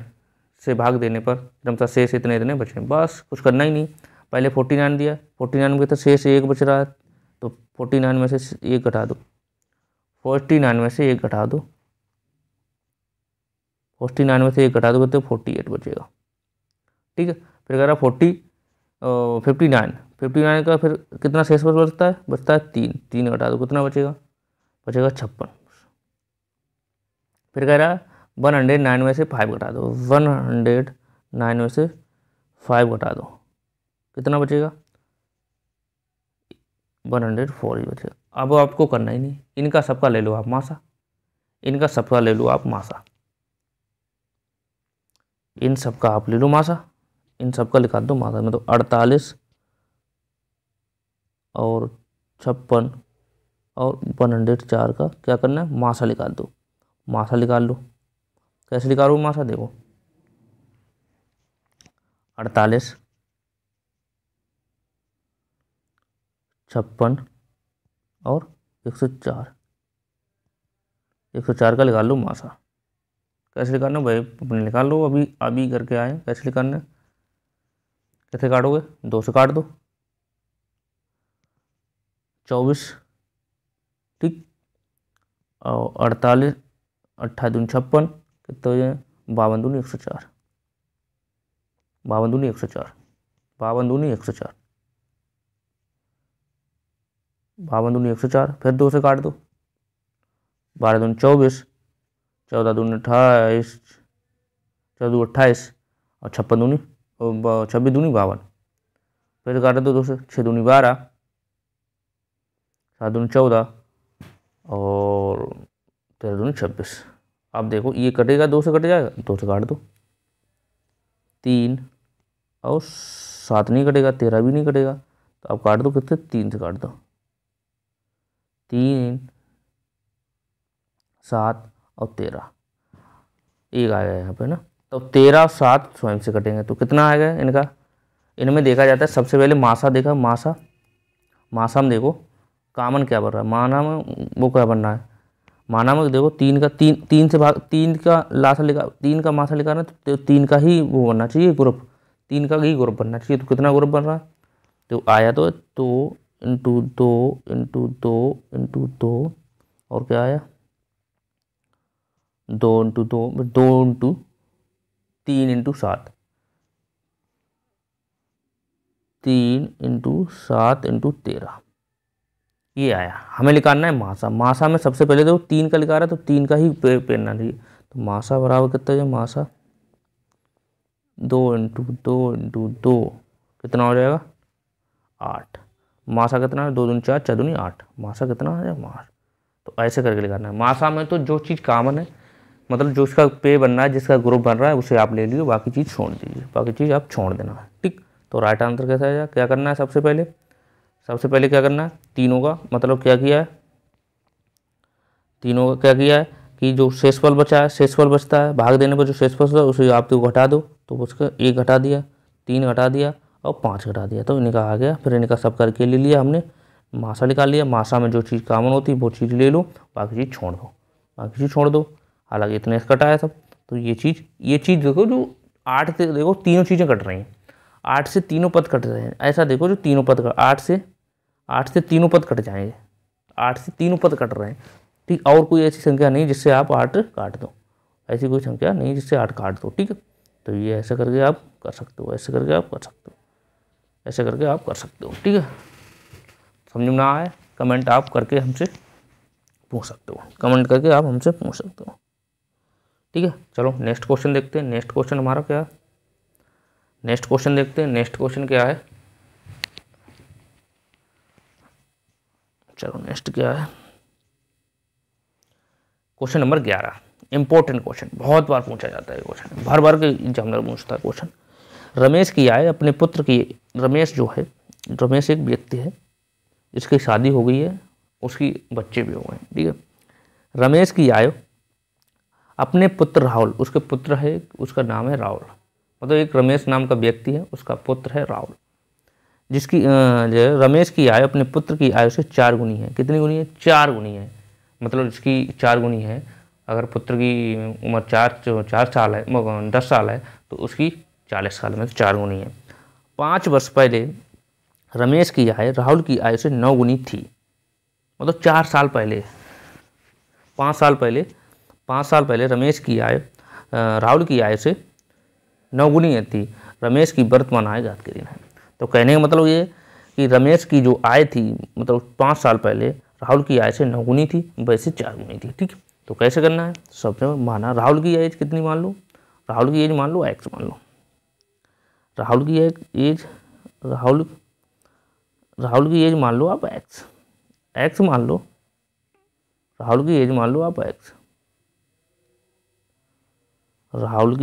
से भाग देने पर क्रमशः शेष इतने इतने बचे। बस कुछ करना ही नहीं, पहले 49 दिया, 49 में तो शेष 1 बच रहा है, तो 49 में से 1 घटा दो, 49 में से 1 घटा दो, 49 में से 1 घटा दो तो 48 बचेगा, ठीक है। फिर कह रहा 59 का फिर कितना शेष बचता है, 3, 3 घटा दो कितना बचेगा, 56। फिर कह रहा 109 में से 5 घटा दो, 109 में से 5 घटा दो कितना बचेगा, 104 ही बचेगा। अब आपको करना ही नहीं, इनका सबका ले लो आप मासा, इनका सबका ले लो आप मासा, इन सबका आप ले लो मासा, इन सबका लिखा दो मासा में, तो 48 और 56 और 104 का क्या करना है, मासा निकाल दो, मासा निकाल लो। कैसे निकालो मासा, देखो 48, 56 और 104, 104 का निकाल लो मासा। कैसे निकालना भाई, अपने निकाल लो, अभी अभी करके आए। कैसे निकालना है, कैसे काटोगे, 2 से काट दो, 24, ठीक, और 48, 28 दूनी 56, कितना हो जाए 52 दूनी 104, 52 दूनी 104, 52 दूनी 104, 52 दूनी 104, फिर 2 से काट दो, 12 दूनी 24, 14 दूनी 28, 14 दूनी 28 और 56 दूनी 26 दूनी 52, फिर काट दो 2 से, 6 दूनी 12, 7 दूनी 14 और 13 दूनी 26। अब देखो ये कटेगा, 2 से कट जाएगा, 2 से काट दो, 3 और 7 नहीं कटेगा, 13 भी नहीं कटेगा, तो अब काट दो कितने, 3 से काट दो, 3, 7 और 13, एक आ गया यहाँ पे ना, तो 13 और 7 स्वयं से कटेंगे, तो कितना आ गया इनका। इनमें देखा जाता है सबसे पहले मासा, देखा मासा, मासा में देखो कामन क्या बन रहा है, माना में वो क्या बन रहा है, माना में देखो 3 का 3 से भाग, 3 का लासा लिखा, 3 का मासा लिखा ना, तो 3 का ही वो बनना चाहिए ग्रुप, 3 का ही ग्रुप बनना चाहिए, तो कितना ग्रुप बन रहा है, तो आया तो 2 इंटू 2 इंटू 2 इंटू 2 और क्या आया 2 into 2, 2 into 3 into 7, 3 into 7 into 13, ये आया। हमें निकालना है मासा, मासा में सबसे पहले देखो 3 का लिखा रहा है, तो 3 का ही पेरना चाहिए, तो मासा बराबर कितना है, मासा 2 इंटू 2 इंटू 2 कितना हो जाएगा 8, मासा कितना है 2 दूनी 4, 4 दूनी 8, मासा कितना है 8। तो ऐसे करके लिखाना है। मासा में तो जो चीज़ कॉमन है, मतलब जो उसका पे बनना है, जिसका ग्रुप बन रहा है उसे आप ले लीजिए, बाकी चीज़ छोड़ दीजिए, बाकी चीज़ आप छोड़ देना है, ठीक। तो राइट आंसर कैसा है, क्या करना है, सबसे पहले क्या करना है, तीनों का मतलब क्या किया है, तीनों का क्या किया है कि जो शेषफल बचा है, शेषफल बचता है, भाग देने पर जो शेषफल है उसे आप तो घटा दो, तो उसका 1 घटा दिया, 3 घटा दिया और 5 घटा दिया, तो इनका आ गया। फिर इनका सब करके ले लिया हमने, मासा निकाल लिया, मासा में जो चीज़ कॉमन होती है वो चीज़ ले लो, बाकी चीज़ छोड़ दो, बाकी चीज़ छोड़ दो। हालांकि इतने से कटा है सब, तो ये चीज़ देखो जो 8 से देखो तीनों चीज़ें कट रही हैं, 8 से तीनों पद कट रहे हैं, ऐसा देखो जो तीनों पद 8 से 8 से तीनों पद कट जाएंगे, 8 से तीनों पद कट रहे हैं, ठीक। और कोई ऐसी संख्या नहीं जिससे आप 8 काट दो, ऐसी कोई संख्या नहीं जिससे 8 काट दो, ठीक है। तो ये ऐसे करके आप कर सकते हो, ऐसे करके आप कर सकते हो, ऐसे करके आप कर सकते हो, ठीक है। समझ में ना आए कमेंट आप करके हमसे पूछ सकते हो, कमेंट करके आप हमसे पूछ सकते हो, ठीक है। चलो नेक्स्ट क्वेश्चन देखते हैं। नेक्स्ट क्वेश्चन हमारा क्या है, नेक्स्ट क्वेश्चन देखते हैं। नेक्स्ट क्वेश्चन क्या है, चलो नेक्स्ट क्या है, क्वेश्चन नंबर 11। इंपॉर्टेंट क्वेश्चन, बहुत बार पूछा जाता है क्वेश्चन, भर भर के एग्जामिनर पूछता है क्वेश्चन। रमेश की आय अपने पुत्र की, रमेश जो है, रमेश एक व्यक्ति है जिसकी शादी हो गई है, उसकी बच्चे भी हो गए, ठीक है। रमेश की आय अपने पुत्र राहुल, उसके पुत्र है, उसका नाम है राहुल, मतलब एक रमेश नाम का व्यक्ति है, उसका पुत्र है राहुल, जिसकी रमेश की आय अपने पुत्र की आयु से 4 गुनी है। कितनी गुनी है? 4 गुनी है, मतलब इसकी 4 गुनी है। अगर पुत्र की उम्र 4 साल है, 10 साल है, तो उसकी 40 साल में 4 गुनी है। 5 वर्ष पहले रमेश की आय राहुल की आयु से 9 गुनी थी, मतलब 4 साल पहले, 5 साल पहले रमेश की आय राहुल की आय से 9 गुनी थी। रमेश की वर्तमान आय ज्ञात करिए है। तो कहने का मतलब ये कि रमेश की जो आय थी, मतलब 5 साल पहले राहुल की आय से 9 गुनी थी, वैसे 4 गुनी थी, ठीक। तो कैसे करना है, सबसे माना राहुल की एज कितनी मान लो, राहुल की एज मान लो x मान लो, राहुल की एज राहुल की एज मान लो आप x मान लो, राहुल की एज मान लो आप x, राहुल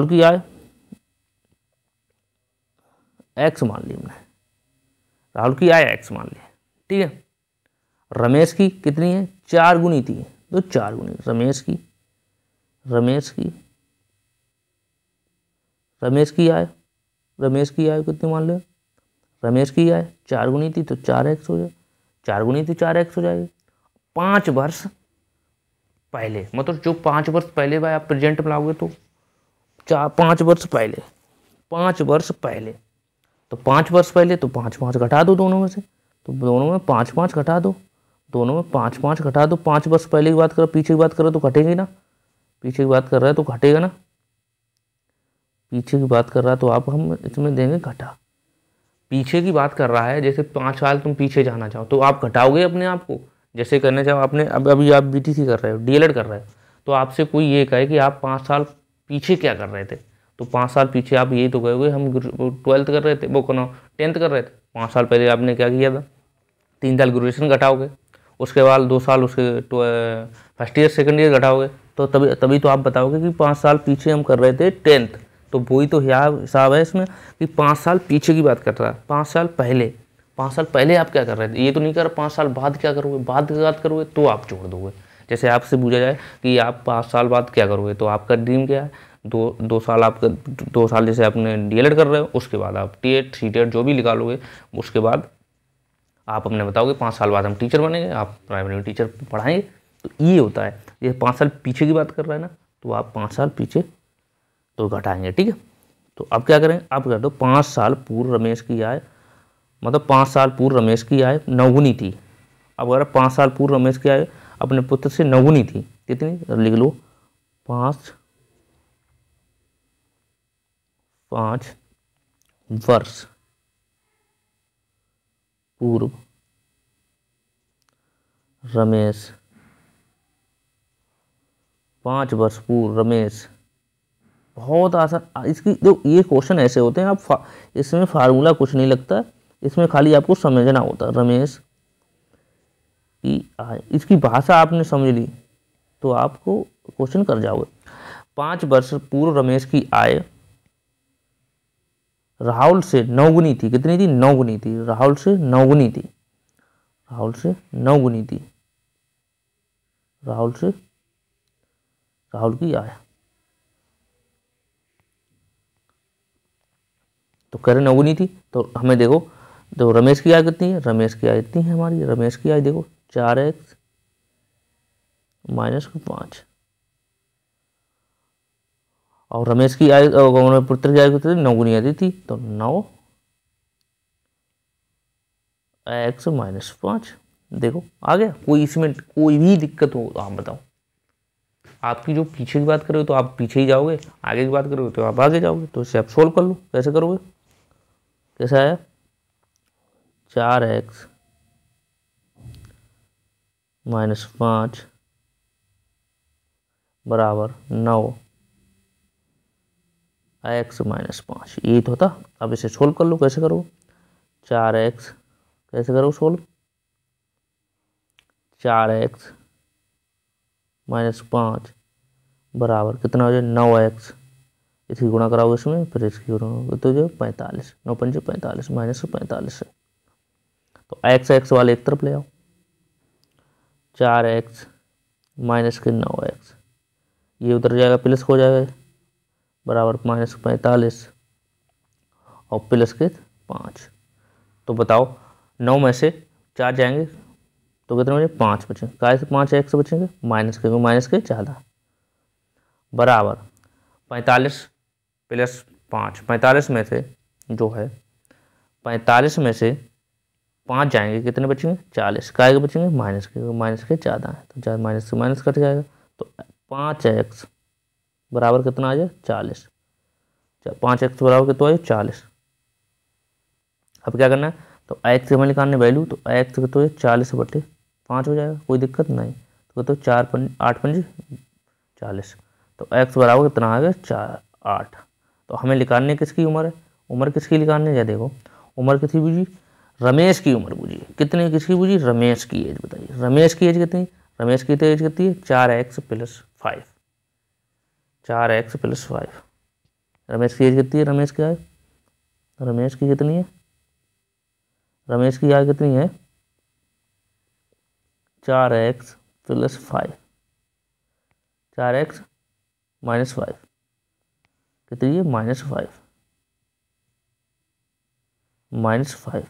की आय x मान ली हमने, राहुल की आय x मान ली, ठीक है। रमेश की कितनी है? 4 गुनी थी, तो 4 गुनी रमेश की आय कितनी मान लो, रमेश की आय 4 गुनी थी तो 4x हो जाए, 4 गुनी थी 4x हो जाएगी। 5 वर्ष पहले, मतलब जो 5 वर्ष पहले भाई आप प्रेजेंट में लाओगे तो 5 वर्ष पहले, 5 वर्ष पहले, तो 5 वर्ष पहले तो 5 घटा दो दोनों में से, तो दोनों में 5 घटा दो, दोनों में 5 घटा दो। 5 वर्ष पहले की बात करो, पीछे की बात करो तो घटेगी ना, पीछे की बात कर रहा है तो घटेगा ना, पीछे की बात कर रहा है तो आप हम इसमें देंगे घटा। पीछे की बात कर रहा है, जैसे 5 साल तुम पीछे जाना चाहो तो आप घटाओगे अपने आप को, जैसे करने चाहो आपने अभी आप बीटीसी कर रहे हो, डीएलएड कर रहे हो, तो आपसे कोई ये कहे कि आप 5 साल पीछे क्या कर रहे थे, तो 5 साल पीछे आप यही तो कहोगे हम 12th कर रहे थे, वो कौन 10th कर रहे थे। 5 साल पहले आपने क्या किया था, 3 साल ग्रेजुएशन घटाओगे, उसके बाद 2 साल उसके फर्स्ट ईयर सेकंड ईयर घटाओगे, तो तभी तो आप बताओगे कि 5 साल पीछे हम कर रहे थे 10th। तो वही तो हिसाब है इसमें कि 5 साल पीछे की बात कर रहा है, 5 साल पहले आप क्या कर रहे थे, ये तो नहीं कर 5 साल बाद क्या करोगे, बाद की बात करोगे तो आप छोड़ दोगे। जैसे आपसे पूछा जाए कि आप 5 साल बाद क्या करोगे, तो आपका ड्रीम क्या है, 2 साल आपका 2 साल जैसे आपने डीएलएड कर रहे हो, उसके बाद आप टीएट सीटेट जो भी निकालोगे, उसके बाद आप अपने बताओगे 5 साल बाद हम टीचर बनेंगे, आप प्राइमरी टीचर पढ़ाएंगे। तो ये होता है, ये 5 साल पीछे की बात कर रहा है ना, तो आप 5 साल पीछे तो घटाएंगे, ठीक है। तो अब क्या करें, आप कर दो 5 साल पूर्व रमेश की आय, मतलब 5 साल पूर्व रमेश की आय 9 गुनी थी। अब अगर 5 साल पूर्व रमेश की आय अपने पुत्र से 9 गुनी थी, कितनी लिख लो, 5 वर्ष पूर्व रमेश, 5 वर्ष पूर्व रमेश, बहुत आसान। इसकी जो ये क्वेश्चन ऐसे होते हैं, आप इसमें फार्मूला कुछ नहीं लगता, इसमें खाली आपको समझना होता है। रमेश की आय, इसकी भाषा आपने समझ ली तो आपको क्वेश्चन कर जाओगे। 5 वर्ष पूर्व रमेश की आय राहुल से 9 गुनी थी, कितनी थी, 9 गुनी थी, राहुल से 9 गुनी थी, राहुल से 9 गुनी थी, राहुल की आय, तो कह रहे 9 गुनी थी। तो हमें देखो, तो रमेश की आय कितनी है, रमेश की आय इतनी है हमारी, रमेश की आय देखो 4x - 5, और रमेश की आय पुत्र की आय कितनी 9 गुनी आती थी, तो 9x-5। देखो आ गया। कोई इसमें कोई भी दिक्कत हो तो आप बताओ। आपकी जो पीछे की बात करोगे तो आप पीछे ही जाओगे, आगे की बात करोगे तो आप आगे जाओगे। तो इसे आप सोल्व कर लो। कैसे करोगे? कैसे आया? 4x-5 बराबर 9x-5, ये तो था। अब इसे सोल्व कर लो। कैसे करो? 4x, कैसे करो सोल्व? 4x-5 बराबर कितना हो जाए? 9x। इसकी गुणा कराओगे इसमें, फिर इसकी गुणा तो जो 45, 9×5 45 -45 है। तो x वाले एक तरफ ले आओ। 4x माइनस के 9x, ये उधर जाएगा, प्लस हो जाएगा, बराबर -45 और प्लस के 5। तो बताओ 9 में से 4 जाएंगे तो कितने बचे? 5 बचे। काय से 5 x बचेंगे? माइनस के ज़्यादा, बराबर 45 + 5। 45 में से जो है 45 में से 5 जाएंगे, कितने बचेंगे? 40। काय के बचेंगे? माइनस के ज़्यादा है, तो माइनस से माइनस कट जाएगा। तो 5x बराबर कितना आ जाए? 40। 5x बराबर कितना है? 40। अब क्या करना है? तो x से हमें निकालने वैल्यू, तो x तो 40/5 हो जाएगा, कोई दिक्कत नहीं। तो 8×5 40। तो x बराबर कितना आ गया? 8। तो हमें निकालने किसकी उम्र है? उम्र किसकी निकालने है? देखो उम्र किसकी बूझी? रमेश की उम्र बूझी। कितनी किसकी बूझी? रमेश की एज बताइए। रमेश की एज कितनी? रमेश की तो एज कितनी है? 4x + 5। 4x + 5। रमेश की एज कितनी है? रमेश की आय, रमेश की कितनी है? रमेश की आय कितनी है? 4x + 5। 4x - 5 कितनी है? -5। -5।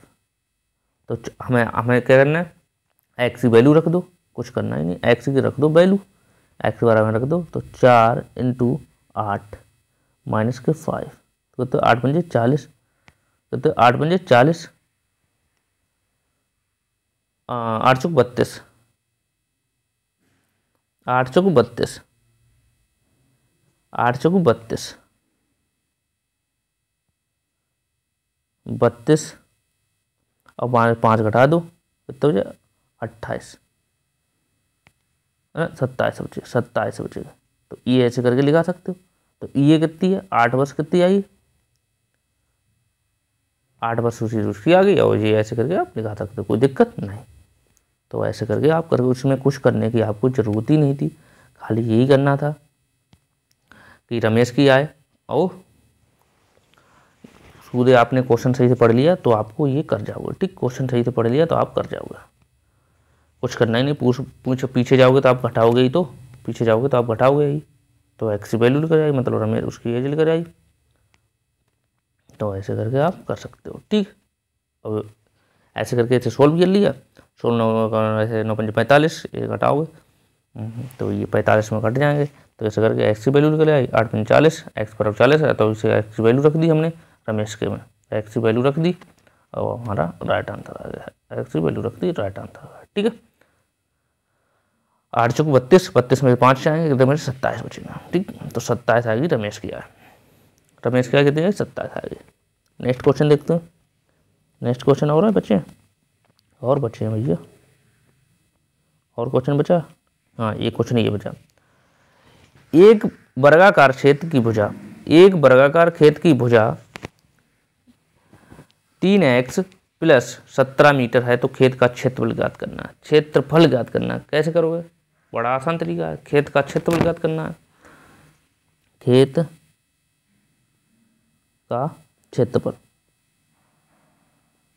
तो हमें क्या करना है? x की वैल्यू रख दो, कुछ करना ही नहीं, x की रख दो वैल्यू, x के बराबर रख दो। तो 4 × 8 - 5, तो 8×5 40। तो 8×5 40, 8 × 32, 8 × 32, 8 × 32, 32 और 5 घटा दो, कितना हो जाए? 28, 27 बचेगा, 27 बचेगा। तो ये ऐसे करके लिखा सकते हो। तो ये कितनी है? 8 वर्ष कितनी आई? 8 वर्ष उसकी आ गई, और ये ऐसे करके आप लिखा सकते हो, कोई दिक्कत नहीं। तो ऐसे करके आप करके उसमें कुछ करने की आपको ज़रूरत ही नहीं थी, खाली यही करना था कि रमेश की आय और सूदे आपने क्वेश्चन सही से पढ़ लिया तो आपको ये कर जाओगे। ठीक, क्वेश्चन सही से पढ़ लिया तो आप कर जाओगे, कुछ करना ही नहीं। पीछे जाओगे तो आप घटाओगे ही, तो पीछे जाओगे तो आप घटाओगे ही। तो x की वैल्यू लिखा जाए, मतलब रमेश उसकी एज लिखा जाए। तो ऐसे करके आप कर सकते हो। ठीक, अब ऐसे करके ऐसे सोल्व कर लिया। सोल्व ऐसे 9×5 45, ये घटाओगे तो ये 45 में कट जाएंगे। तो ऐसे करके x की वैल्यू निकल आई 8×5 40, x बराबर 40 है, तो इसे x की वैल्यू रख दी हमने रमेश के में, x की वैल्यू रख दी और हमारा राइट आंसर आ गया। x की वैल्यू रख दी, राइट आंसर आ गया। ठीक है, 8 × 32, 32 में 5 जाएंगे, एकदम 27 बचेगा। ठीक, तो 27 आएगी रमेश की आय। रमेश की आय कितनी है? 27 आएगी। नेक्स्ट क्वेश्चन देखते हैं। नेक्स्ट क्वेश्चन और है बच्चे? और बच्चे हैं भैया, और क्वेश्चन बचा? हाँ, ये क्वेश्चन ये बचा। एक वर्गाकार क्षेत्र की भुजा, एक वर्गाकार खेत की भुजा 3x + 17 मीटर है, तो खेत का क्षेत्रफल ज्ञात करना है। क्षेत्रफल ज्ञात करना है, कैसे करोगे? बड़ा आसान तरीका है, खेत का क्षेत्रफल ज्ञात करना है। खेत का क्षेत्रफल,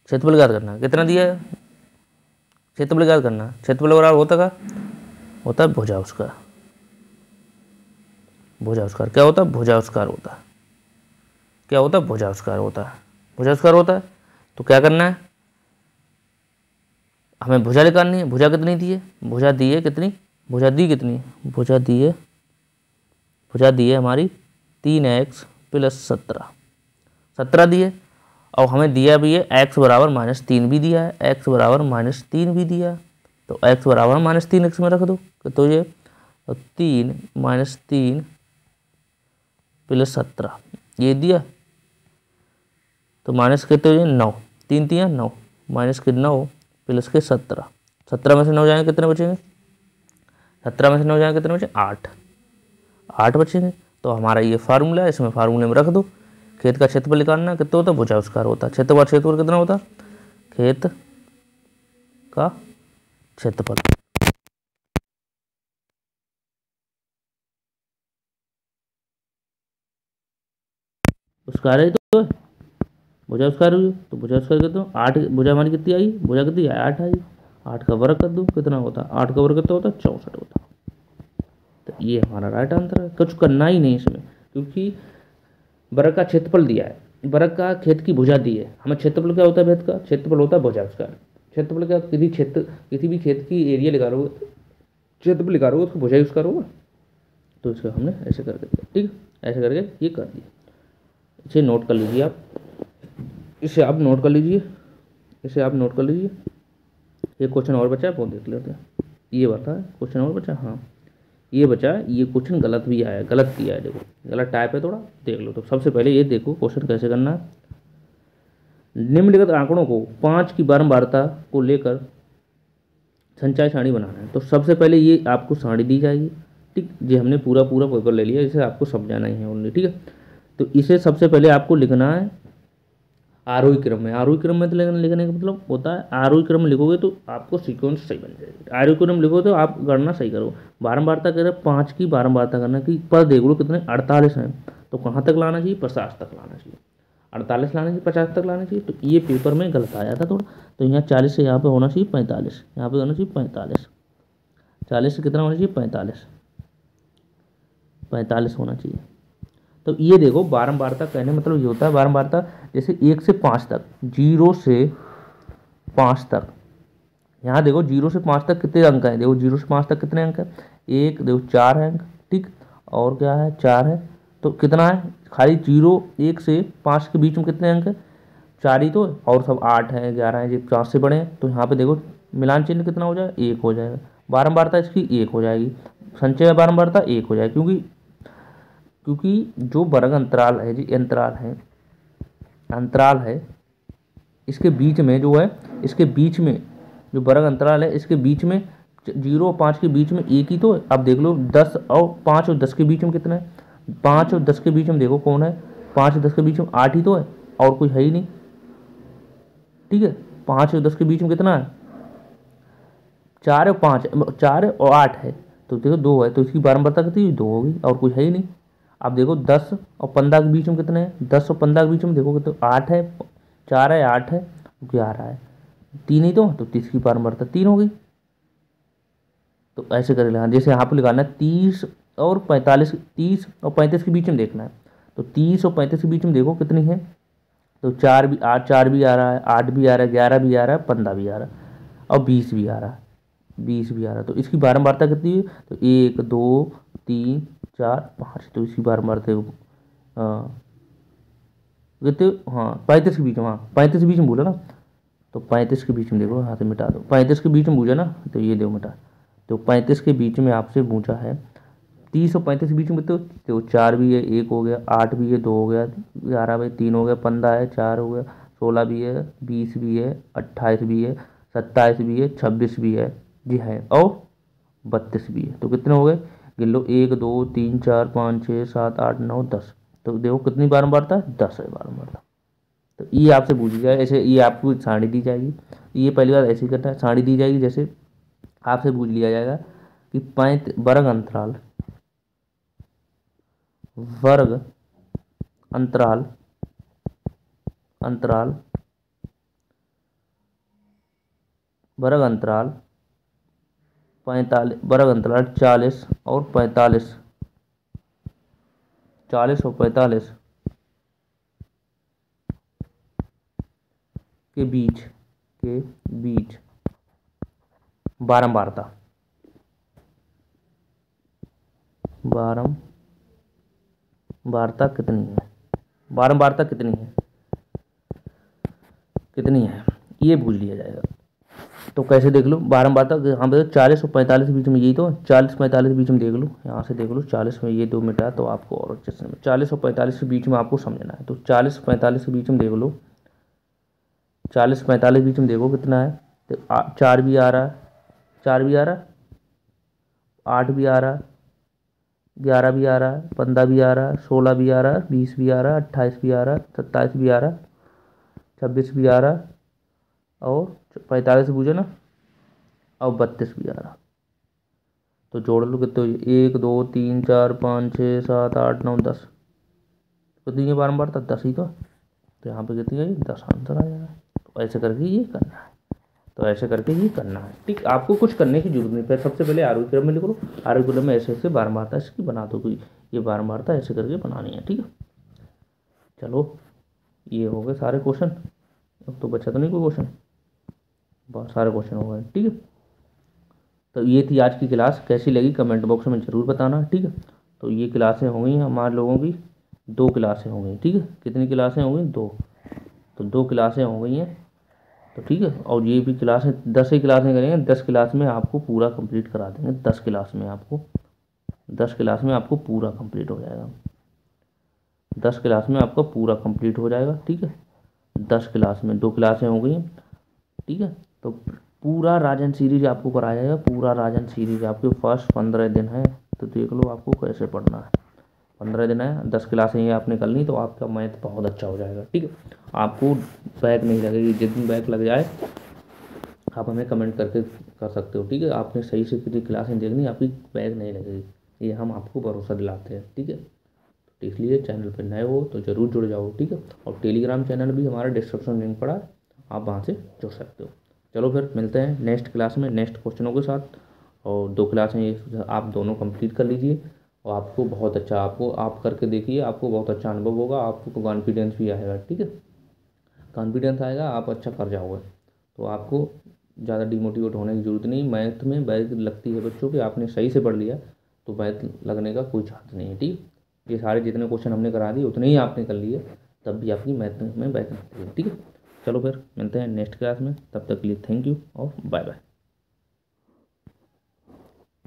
क्षेत्रफल ज्ञात करना है। कितना दिया है? क्षेत्रफल ज्ञात करना है। क्षेत्रफल बराबर होता का होता है भुजा उसका, भुजा उसकार। क्या होता है? भुजा उसकार होता है। क्या होता है? भुजा उसकार होता है। भुजा उसकार होता है, तो क्या करना है? हमें भुजा निकालनी है। भुजा कितनी दी है? भुजा दी है कितनी? भुजा दी कितनी? भुजा दी है हमारी 3x प्लस 17 दिए, और हमें दिया भी है x बराबर -3 भी दिया है, x बराबर -3 भी दिया है। तो x बराबर -3 x में रख दो, तो ये 3 -3 प्लस 17 ये दिया, तो माइनस के तो ये 9, 3 3 9, माइनस के 9 प्लस के 17, 17 में से 9 जाएंगे कितने बचेंगे, 17 में से 9 जाएंगे कितने बचे 8, 8 बचेंगे। तो हमारा ये फार्मूला है, इसमें फार्मूले में रख दो। खेत का क्षेत्रफल निकालना कितना होता है, भुजा उसका होता है। क्षेत्रफल कितना होता, खेत का क्षेत्रफल। उसका है तो भुजा उसका रही, तो भुजा उसका कितना 8, भुजा हमारी कितनी आई, भुजा कितनी आई 8 आई, 8 का वर्ग कर दो कितना होता है, 8 का वर्ग कितना होता है 64 होता है। तो ये हमारा राइट आंसर है। कुछ करना ही नहीं इसमें, क्योंकि वर्ग का क्षेत्रफल दिया है, वर्ग का खेत की भुजा दी है। हमें क्षेत्रफल क्या होता है, खेत का क्षेत्रफल होता है भुजा उसका। क्षेत्रफल क्या, किसी भी खेत की एरिया लिखा रहोगे, क्षेत्रफल लिखा रहोगे, उसको भुजा यूज करोगे। तो इसको हमने ऐसे करके दिया, ठीक है, ऐसे करके ये कर दिया। इसे नोट कर लीजिए आप, इसे आप नोट कर लीजिए, इसे आप नोट कर लीजिए। एक क्वेश्चन और बचा है, वो देख लेते हैं। ये बता है क्वेश्चन और बचा, हाँ ये बचा है। ये क्वेश्चन गलत भी आया है, गलत किया है, देखो गलत टाइप है थोड़ा, देख लो। तो सबसे पहले ये देखो क्वेश्चन कैसे करना है। निम्नलिखित आंकड़ों को 5 की बारंबारता को लेकर संचय सारणी बनाना है। तो सबसे पहले ये आपको सारणी दी जाएगी, ठीक। ये हमने पूरा पेपर ले लिया, इसे आपको समझाना ही है ओनली, ठीक है। तो इसे सबसे पहले आपको लिखना है आरोही क्रम में। आरोही क्रम में तो लिखने का मतलब होता है, आरोही क्रम लिखोगे तो आपको सीक्वेंस सही बन जाएगी। आरोही क्रम लिखो तो आप गणना सही करो। बारंबारता कह रहे 5 की बारंबारता करना कि पर देख लो कितने 48 हैं, तो कहाँ तक लाना चाहिए 50 तक लाना चाहिए, 48 लाना चाहिए 50 तक लाना चाहिए। तो ये पेपर में गलत आया था थोड़ा, तो यहाँ 40 से यहाँ पे होना चाहिए 45, यहाँ पे होना चाहिए 45, 40 से कितना होना चाहिए 45, 45 होना चाहिए। तो ये देखो बारंबारता कहने मतलब ये होता है, बारंबारता जैसे 1 से 5 तक, 0 से 5 तक। यहाँ देखो 0 से 5 तक कितने अंक हैं, देखो 0 से 5 तक कितने अंक हैं, एक देखो 4 अंक, ठीक। और क्या है 4 है, तो कितना है खाली 0 1 से 5 के बीच में कितने अंक है 4 ही तो है, और सब 8 है 11 है, ये 4 से बड़े हैं। तो यहाँ पे देखो मिलान चिन्ह कितना हो जाएगा 1 हो जाएगा, बारंबारता इसकी 1 हो जाएगी, संचय बारंबारता 1 हो जाएगी। क्योंकि जो वर्ग अंतराल है, जी अंतराल है इसके बीच में जो है, इसके बीच में जो वर्ग अंतराल है इसके बीच में 0 और 5 के बीच में एक ही तो है। अब देख लो 10 और 5 और 10 के बीच में कितना है, 5 और 10 के बीच में देखो कौन है, 5 और 10 के बीच में 8 ही तो है, और कोई है ही नहीं, ठीक है। 5 और 10 के बीच में कितना है 4 और 5, 4 और 8 है, तो देखो 2 है, तो इसकी बारंबारता कितनी 2 होगी, और कोई है ही नहीं। अब देखो 10 और 15 के बीच में कितने हैं, 10 और 15 के बीच में देखोगे तो 8 है, 4 है 8 है 11 है, 3 ही तो 30 की बारंबारता 3 हो गई। तो ऐसे कर लेना, जैसे यहाँ पर लिखाना है 30 और 45, 30 और 35 के बीच में देखना है। तो 30 और 35 के बीच में देखो कितनी है, तो 4 भी 8, 4 भी आ रहा है, 8 भी आ रहा है, 11 भी आ रहा है, 15 भी आ रहा है, और 20 भी आ रहा है, 20 भी आ रहा है। तो इसकी बारंबारता कितनी है, तो 1 2 3 4 5, तो इसकी बारंबारता कितने, हाँ 35 के बीच में, हाँ 35 के बीच में बोला ना, तो 35 के बीच में देखो, यहाँ से मिटा दो, 35 के बीच में पूछा ना, तो ये देखो मिटा, तो 35 के बीच में आपसे पूछा है 30 और 35 के बीच में, तो 4 भी है 1 हो गया, 8 भी है 2 हो गया, 11 भी 3 हो गया, 15 है 4 हो गया, 16 भी है, 20 भी है, 28 भी है, 27 भी है, 26 भी है जी है, और 32 भी है। तो कितने हो गए गिन लो, 1 2 3 4 5 6 7 8 9 10। तो देखो कितनी बारंबारता है 10 है बारंबारता। तो ये आपसे पूछी जाए, ऐसे ये आपको सारणी दी जाएगी, ये पहली बार ऐसे ही करना है, सारणी दी जाएगी, जैसे आपसे पूछ लिया जाएगा कि वर्ग अंतराल, वर्ग अंतराल अंतराल वर्ग अंतराल 45, वर्ग अंतराल 40 और 45, 40 और 45 के बीच बारंबारता, वार्ता कितनी है, बारंबारता कितनी है ये पूछ लिया जाएगा। तो कैसे देख लो बारंबारता, हाँ बताओ 40 और 45 के बीच में, यही तो 40-45 के बीच में देख लो, यहाँ से देख लो 40 में ये 2 मिटा तो आपको और अच्छे से 40 और 45 के बीच में आपको समझना है। तो 40-45 के बीच में देख लो, 40-45 के बीच में देखो कितना है, तो 4 भी आ रहा है, 4 भी आ रहा है, 8 भी आ रहा है, 11 भी आ रहा है, 15 भी आ रहा है, 16 भी आ रहा है, 20 भी आ रहा है, 28 भी आ रहा है, 27 भी आ रहा है, 26 भी आ रहा है, और 45 पूछे ना, और 32 भी आ रहा। तो जोड़ लो कितने हो, 1 2 3 4 5 6 7 8 9 10, कितनी है बारंबारता, 10 ही तो यहाँ पे कितनी है 10 आंसर आ जाएगा। तो ऐसे करके ये करना है, तो ऐसे करके ये करना है, ठीक। आपको कुछ करने की जरूरत नहीं है, सबसे पहले आरोही क्रम में लिख लो, आरोही क्रम में ऐसे ऐसे बारंबारता इसकी बना दो, कोई ये बारंबारता ऐसे करके बनानी है, ठीक है। चलो ये हो गए सारे क्वेश्चन, अब तो बचा तो नहीं कोई क्वेश्चन, बहुत सारे क्वेश्चन हो गए, ठीक है। तो ये थी आज की क्लास, कैसी लगी कमेंट बॉक्स में ज़रूर बताना, ठीक है। तो ये क्लासें हो गई हमारे लोगों की, 2 क्लासें हो गई, ठीक है। कितनी क्लासें हो गई, 2, तो 2 क्लासें हो गई हैं, तो ठीक है। और ये भी क्लासें 10 ही क्लासें करेंगे, 10 क्लास में आपको पूरा कंप्लीट करा देंगे, 10 क्लास में आपको, 10 क्लास में आपको पूरा कंप्लीट हो जाएगा, 10 क्लास में आपका पूरा कंप्लीट हो जाएगा, ठीक है। 10 क्लास में 2 क्लासें हो गई हैं, ठीक है। तो पूरा राजन सीरीज आपको कराया जाएगा, पूरा राजन सीरीज आपके फर्स्ट 15 दिन है, तो देख लो आपको कैसे पढ़ना है। 15 दिन है, 10 क्लासें ये आपने कर ली, तो आपका मैथ बहुत अच्छा हो जाएगा, ठीक है। आपको बैक नहीं लगेगी, जिस दिन बैक लग जाए आप हमें कमेंट करके कर सकते हो, ठीक है। आपने सही से कितनी क्लासें देखनी, आपकी बैक नहीं लगेगी, ये हम आपको भरोसा दिलाते हैं, ठीक है। तो इसलिए चैनल पर नए हो तो ज़रूर जुड़ जाओ, ठीक है। और टेलीग्राम चैनल भी हमारा डिस्क्रिप्शन लिंक पड़ा है, आप वहाँ से जुड़ सकते हो। चलो फिर मिलते हैं नेक्स्ट क्लास में नेक्स्ट क्वेश्चनों के साथ, और 2 क्लासें ये आप दोनों कंप्लीट कर लीजिए, और आपको बहुत अच्छा, आपको आप करके देखिए, आपको बहुत अच्छा अनुभव होगा, आपको कॉन्फिडेंस भी आएगा, ठीक है। कॉन्फिडेंस आएगा, आप अच्छा कर जाओगे, तो आपको ज़्यादा डिमोटिवेट होने की ज़रूरत नहीं। मैथ में बैक लगती है बच्चों की, आपने सही से पढ़ लिया तो बैक लगने का कोई चांस नहीं है, ठीक। ये सारे जितने क्वेश्चन हमने करा दिए उतने ही आपने कर लिए, तब भी आपकी मैथ में बैक लगती है, ठीक है। चलो फिर मिलते हैं नेक्स्ट क्लास में, तब तक के लिए थैंक यू और बाय बाय।